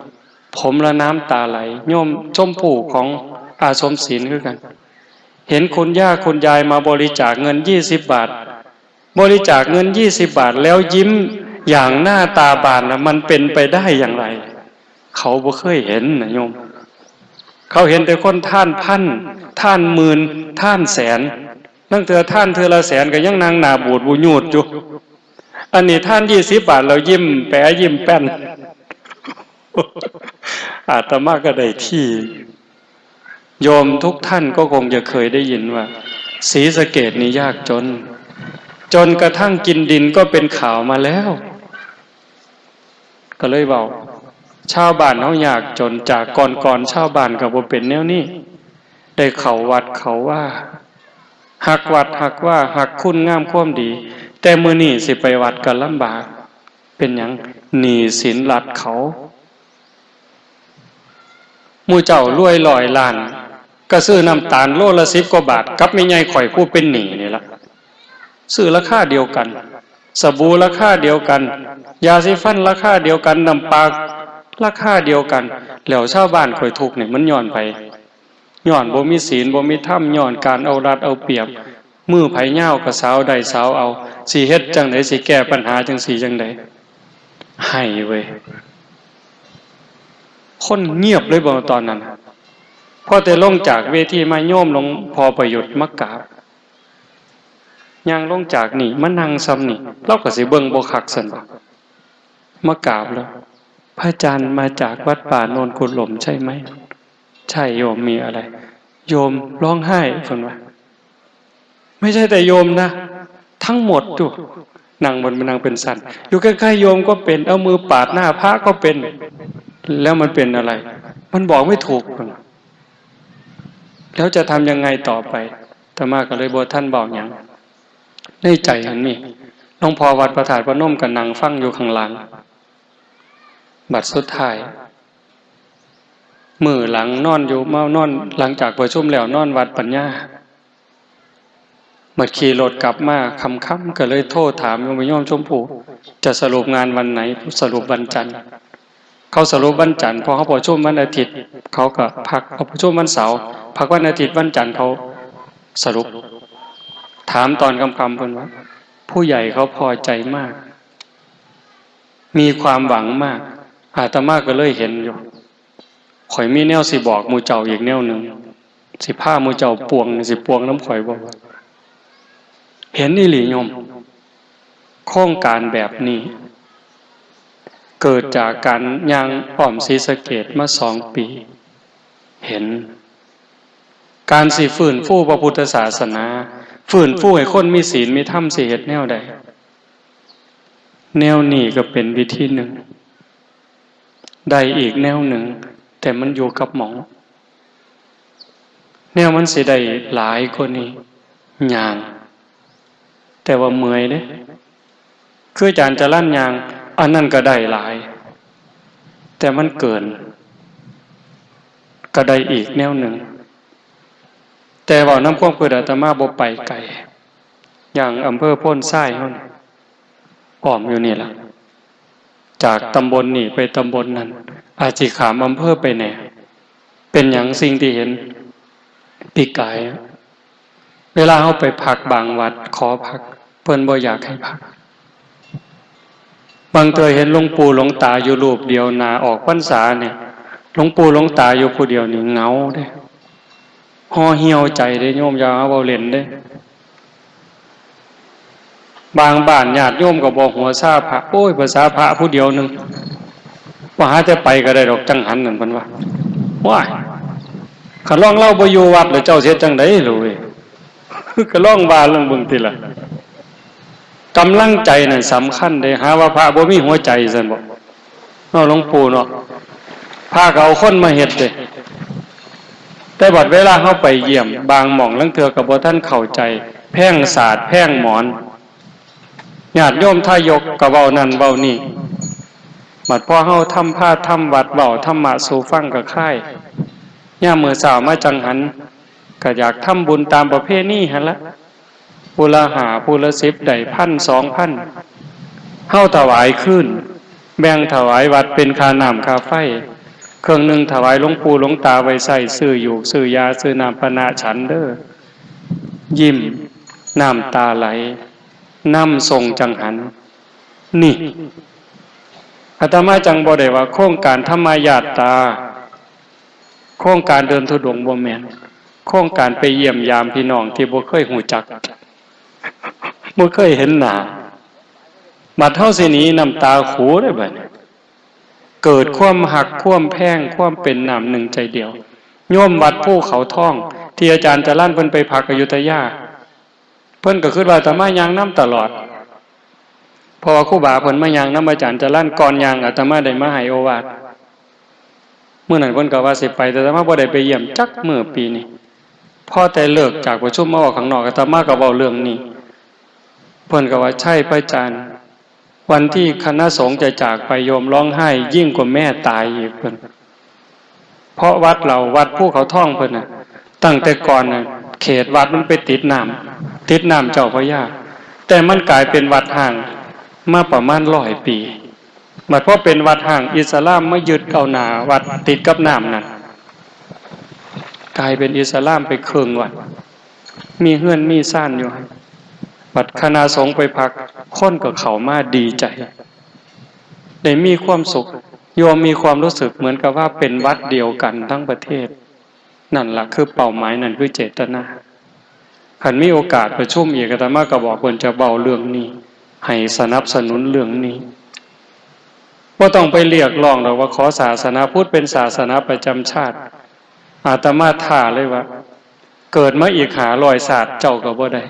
ผมละน้ำตาไหลโยมชมพู่ของอาสมศีลคือกันเห็นคุณย่าคุณยายมาบริจาคเงิน20 บาทบริจาคเงิน20 บาทแล้วยิ้มอย่างหน้าตาบานนะมันเป็นไปได้อย่างไรเขาบ่เคยเห็นนะโยมเขาเห็นแต่คนท่านพันท่านหมื่นท่านแสนนั่งเถื่อท่านเถื่อละแสนก็ยังนางหนาบูดบูญูดอยู่อันนี้ท่าน20 บาทเรายิ้มแปะยิ้มแป้นอาตมาก็ได้ที่โยมทุกท่านก็คงจะเคยได้ยินว่าศรีสะเกษนี่ยากจนกระทั่งกินดินก็เป็นข่าวมาแล้วก็เลยบอกชาวบ้านเฮายากจนจากก่อนชาวบ้านก็บ่เป็นแนวนี้ได้เข้าวัดเขาว่าหักวัดหักว่าหักคุณงามความดีแต่มื้อนี้สิไปวัดก็ลำบากเป็นหยังหนี้สินรัดเขาหมู่เจ้ารวย100 ล้านก็ซื้อน้ำตาลโลละ10 กว่าบาทกับแม่ใหญ่ข่อยผู้เป็นหนี้นี่ล่ะซื้อราคาเดียวกันสบู่ราคาเดียวกันยาสีฟันราคาเดียวกันน้ำปลาราคาเดียวกันแล้วชาวบ้านข่อยทุกข์นี่มันย้อนไปย้อนบ่มีศีลบ่มีธรรมย้อนการเอารัดเอาเปรียบมือไผเหย้าก็สาวได้สาวเอาสิเฮ็ดจังได๋สิแก้ปัญหาจังซี่จังได๋ให้เว้ยคนเงียบเลยบ่ตอนนั้นพอแต่ลงจากเวทีมาโยมลงพอประยุทธ์มากราบย่างลงจากนี่มานั่งซ้ำนี่เราก็สิเบิ่งบ่คักซั่นบ่มากราบแล้วพระอาจารย์มาจากวัดป่าโนนกุฎหล่มใช่ไหมใช่โยมมีอะไรโยมร้องไห้เพิ่นว่าไม่ใช่แต่โยมนะทั้งหมดอยู่นั่งบนนั่งเป็นสันอยู่ใกล้ๆโยมก็เป็นเอามือปาดหน้าพระก็เป็นแล้วมันเป็นอะไรมันบอกไม่ถูกแล้วจะทำยังไงต่อไปอาตมาก็เลยบอกท่านบอกอย่างในใจอันนี้หลวงพ่อวัดประถาดพระนมกับนางฟังอยู่ข้างหลังบัดสุดท้ายมือหลังนอนอยู่เมานอนหลังจากประชุมแล้วนอนวัดปัญญามาขี่รถกลับมาค่ำๆก็เลยโทรถามโยมชมพู่จะสรุปงานวันไหนสรุปวันจันทร์เขาสรุปวันจันทร์พอเขาประชุมวันอาทิตย์เขาก็พักเขาประชุมวันเสาร์พักวันอาทิตย์วันจันทร์เขาสรุปถามตอนค่ำๆเพิ่นว่าผู้ใหญ่เขาพอใจมากมีความหวังมากอาตมาก็เลยเห็นอยู่ข่อยมีแนวสิบอกหมู่เจ้าอีกแนวหนึ่งสิผ้าหมู่เจ้าปวงสิปวงน้ำข่อยบอกเห็นนี่หลีโยมโครงการแบบนี้เกิดจากการย่างอ้อมศรีสะเกษมา2 ปีเห็นการสิฟื้นฟูพระพุทธศาสนาฟื้นฟูให้คนมีศีลมีธรรมสิเฮ็ดแนวใดแนวนี้ก็เป็นวิธีหนึ่งได้อีกแนวหนึ่งแต่มันอยู่กับหมอแนวมันสิได้หลายกว่านี้ย่างแต่ว่าเมื่อยเด้คืออาจารย์จะลั่นยางอันนั้นก็ได้หลายแต่มันเกินก็ได้อีกแนวหนึ่งแต่ว่าน้ำความเกิดอาตมาบ่ไปไกลอย่างอำเภอโพ้นทรายเฮานี่อ้อมอยู่นี่ล่ะจากตำบลนี่ไปตำบลนั้นอาจสิขามอำเภอไปแหน่เป็นหยังสิ่งที่เห็นปีกายเวลาเฮาไปพักบางวัดขอพักเพิ่นบ่อยากให้พักบางเทื่อเห็นหลวงปู่หลวงตาอยู่รูปเดียวหน้าออกพรรษาเนี่ยหลวงปู่หลวงตาอยู่ผู้เดียวนี่เหงาเด้ห่อเหี่ยวใจเด้โยมอย่าเอาเว้าเล่นเด้บางบ้านญาติโยมก็บอกหัวซาพระโอ้ยภาษาพระผู้เดียวนึงว่าหาแต่ไปก็ได้ดอกจังหันนั่นเพิ่นว่า ว้ายขันล่องเล่าบ่อยู่วัดแล้วเจ้าเสียจังได๋รู้เว้ยก็ล่องว่าเรื่องเบิ่งติล่ะกำลังใจนั่นสำคัญเด้หาว่าพระบ่มีหัวใจซั่นบ่เนาะหลวงปู่เนาะพาก็เอาคนมาเฮ็ดเด้แต่บัดเวลาเฮาไปเยี่ยมบางหม่องลางเทื่อก็บ่ทันเข้าใจแพ่งศาสตร์แพ่งหมอนญาติโยมทายกก็เว้านั่นเว้านี่บัดพอเฮาทำพาทำวัดเว้าธรรมะสู่ฟังก็ค่ายยามมื้อเช้ามาจังหันก็อยากทำบุญตามประเพณีหั่นละผู้ละ5ผู้ละ10ได้1,000 2,000เฮาถวายคืนแบ่งถวายวัดเป็นค่าน้ำค่าไฟเครื่องนึงถวายหลวงปู่หลวงตาไว้ใส่ซื้ออยู่ซื้อยาซื้อน้ำปนะฉันเด้อยิ้มน้ำตาไหลน้ำทรงจังหันนี่อาตมาจังบ่ได้ว่าโครงการธรรมญาตราโครงการเดินธุดงค์บ่แม่นโครงการไปเยี่ยมยามพี่น้องที่บ่เคยหูจักบ่เคยเห็นหน้าบัดเฮาสิหนีน้ำตาขูได้บัดนี้เกิดความหักความแพงความเป็นน้ำหนึ่งใจเดียวโยมวัดภูเขาท่องที่อาจารย์จรัญเพิ่นไปพักอยุธยาเพิ่นก็คิดว่าอาตมาย่างน้ำตลอดเพราะว่าครูบาเพิ่นมาย่างน้ำอาจารย์จรัญก่อนย่างอาตมาได้มาให้โอวาทมื้อนั้นเพิ่นก็ว่าสิไปแต่อาตมาบ่ได้ไปเยี่ยมจักมื้อปีนี้พอแต่เลิกจากประชุมมาออกข้างนอกอาตมาก็เว้าเรื่องนี้เพิ่นก็ว่าใช่พระอาจารย์วันที่คณะสงฆ์จะจากไปโยมร้องไห้ยิ่งกว่าแม่ตายอีกเพิ่นเพราะวัดเราวัดภูเขาท่องเพิ่นน่ะตั้งแต่ก่อนน่ะเขตวัดมันไปติดน้ำเจ้าพระยาแต่มันกลายเป็นวัดห่างมาประมาณ100 ปีบัดพอเป็นวัดห่างอิสลามมายึดเอาหน้าวัดติดกับน้ำนั่นกลายเป็นอิสลามไปครึ่งวัดมีเฮือนมีซ่านอยู่บัดคณะสงฆ์ไปพักคนก็เข้ามาดีใจได้มีความสุขโยมมีความรู้สึกเหมือนกับว่าเป็นวัดเดียวกันทั้งประเทศนั่นล่ะคือเป้าหมายนั่นคือเจตนาคันมีโอกาสประชุมอีกอาตมาก็บอกเพิ่นจะเบาเรื่องนี้ให้สนับสนุนเรื่องนี้บ่ต้องไปเรียกร้องหรอกว่าขอศาสนาพุทธเป็นศาสนาประจำชาติอาตมาท้าเลยว่าเกิดมาอีก500ศาสตร์เจ้าก็บ่ได้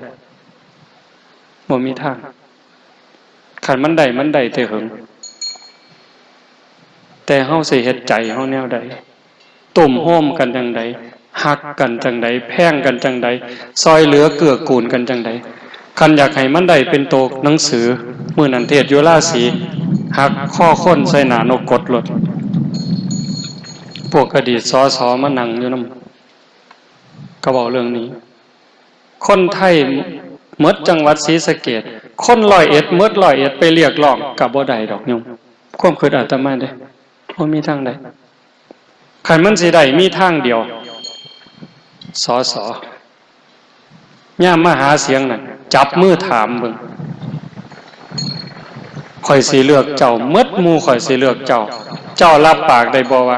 บ่มีทางขันมันได้แต่หึงแต่เฮาสิเฮ็ดใจเฮาแนวใดตุ่มโฮมกันจังใดฮักกันจังใดแพงกันจังใดซอยเหลือเกื้อกูลกันจังใดคันอยากให้มันได้เป็นโตหนังสือมื้อนั้นเทศอยู่ราศีฮักข้อค้นใส่หน้านกกดรถพวกอดีตสสมานั่งอยู่นำก็เว้าเรื่องนี้คนไทยหมดจังหวัดศรีสะเกษคน101หมด101ไปเรียกร้องก็บ่ได้ดอกโยมความคิดอาตมาเด้บ่มีทางใดคันมันสิได้มีทางเดียวสสย่ามมาหาเสียงนั่นจับมือถามเบิ่งข่อยสิเลือกเจ้าหมดหมู่ข่อยสิเลือกเจ้าเจ้ารับปากได้บ่ว่า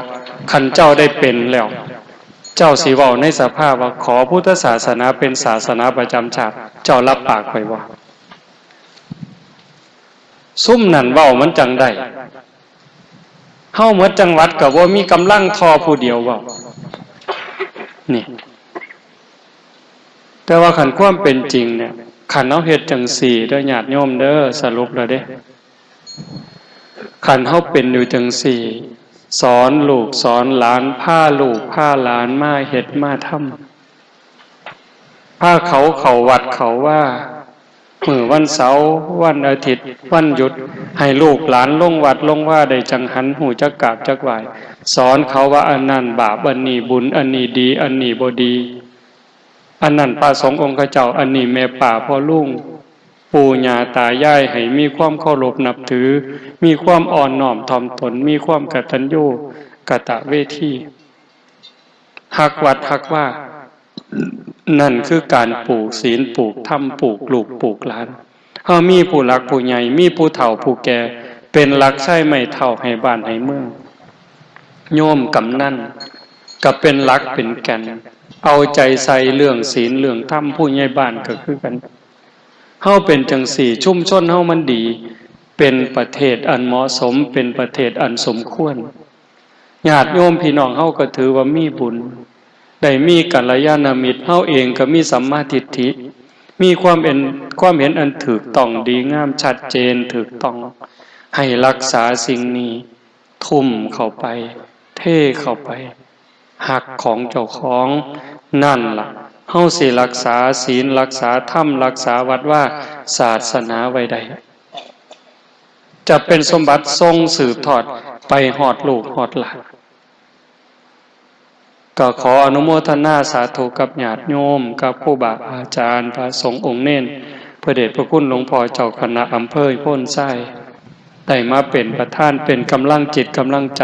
คันเจ้าได้เป็นแล้วเจ้าสิเว้าในสภาพว่าขอพุทธศาสนาเป็นศาสนาประจำชาติเจ้ารับปากข่อยบ่ซุ่มนั่นเว้ามันจังได้เฮาหมดจังหวัดก็บ่มีกำลังทอผู้เดียวเว้านี่แต่ว่าคันความเป็นจริงเนี่ยคันเฮาเฮ็ดจังซี่เด้อญาติโยมเด้อสรุปแล้วเด้คันเฮาเป็นอยู่จังซี่สอนลูกสอนหลานพาลูกพาหลานมาเฮ็ดมาทำพาเขาเข้าวัดเขาว่ามื้อวันเสาร์วันอาทิตย์วันหยุดให้ลูกหลานลงวัดลงว่าได้จังหันหูจักกราบจักไหว้สอนเขาว่าอันนั้นบาปอันนี้บุญอันนี้ดีอันนี้บ่ดีอันนั้นพระสงฆ์องค์เจ้าอันนี้แม่ป่าพ่อลุงปู่ย่าตายายให้มีความเคารพนับถือมีความอ่อนน้อมถ่อมตนมีความกตัญญูกตเวทีฮักวัดฮักว่านั่นคือการปลูกศีลปลูกธรรมปลูกลูกปลูกหลานเฮามีผู้หลักผู้ใหญ่มีผู้เฒ่าผู้แก่เป็นหลักใช้ไม่เท่าให้บ้านให้เมืองโยมกำนันก็เป็นหลักเป็นแก่นเอาใจใส่เรื่องศีลเรื่องธรรมผู้ใหญ่บ้านก็คือกันเฮาเป็นจังสี่ชุมชนเฮามันดีเป็นประเทศอันเหมาะสมเป็นประเทศอันสมควร ญาติโยมพี่น้องเฮาก็ถือว่ามีบุญได้มีกัลยาณมิตรเฮาเองก็มีสัมมาทิฏฐิมีความเห็นอันถูกต้องดีงามชัดเจนถูกต้องให้รักษาสิ่งนี้ทุ่มเข้าไปเทเข้าไปหักของเจ้าของนั่นล่ะเฮาสิรักษาศีลรักษาธรรมรักษาวัดว่าศาสนาไว้ได้จะเป็นสมบัติทรงสืบทอดไปฮอดลูกฮอดหลานก็ขออนุโมทนาสาธุกับญาติโยมกับครูบาอาจารย์พระสงฆ์องค์เน้นพระเดชพระคุณหลวงพ่อเจ้าคณะอำเภอโพ้นไส้ได้มาเป็นประธานเป็นกำลังจิตกำลังใจ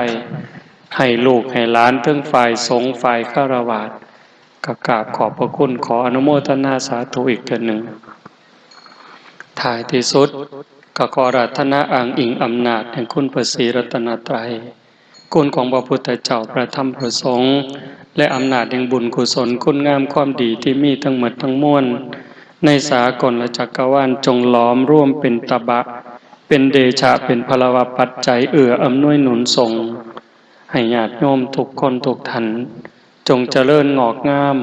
ให้ลูกให้หลานทั้งฝ่ายสงฆ์ฝ่ายฆราวาสก็กราบขอบพระคุณขออนุโมทนาสาธุอีกเทื่อหนึ่งท้ายที่สุดก็ขออาราธนาอ้างอิงอำนาจแห่งคุณพระศรีรัตนตรัยคุณของพระพุทธเจ้าพระธรรมพระสงฆ์และอำนาจแห่งบุญกุศลคุณงามความดีที่มีทั้งหมดทั้งมวลในสากลและจักรวาลจงล้อมร่วมเป็นตบะเป็นเดชะเป็นพลวปัจจัยอำนวยหนุนส่งให้ญาติโยมทุกคนทุกท่านจงเจริญงอกงาม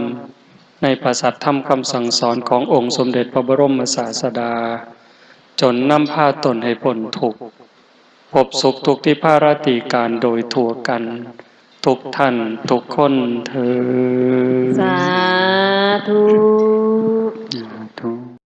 ในพระสัทธรรมคำสั่งสอนขององค์สมเด็จพระบรมศาสดาจนนำพาตนให้พ้นทุกข์พบสุขทุกที่ภารติการโดยทั่วกันทุกท่านทุกคนเถิดสาธุ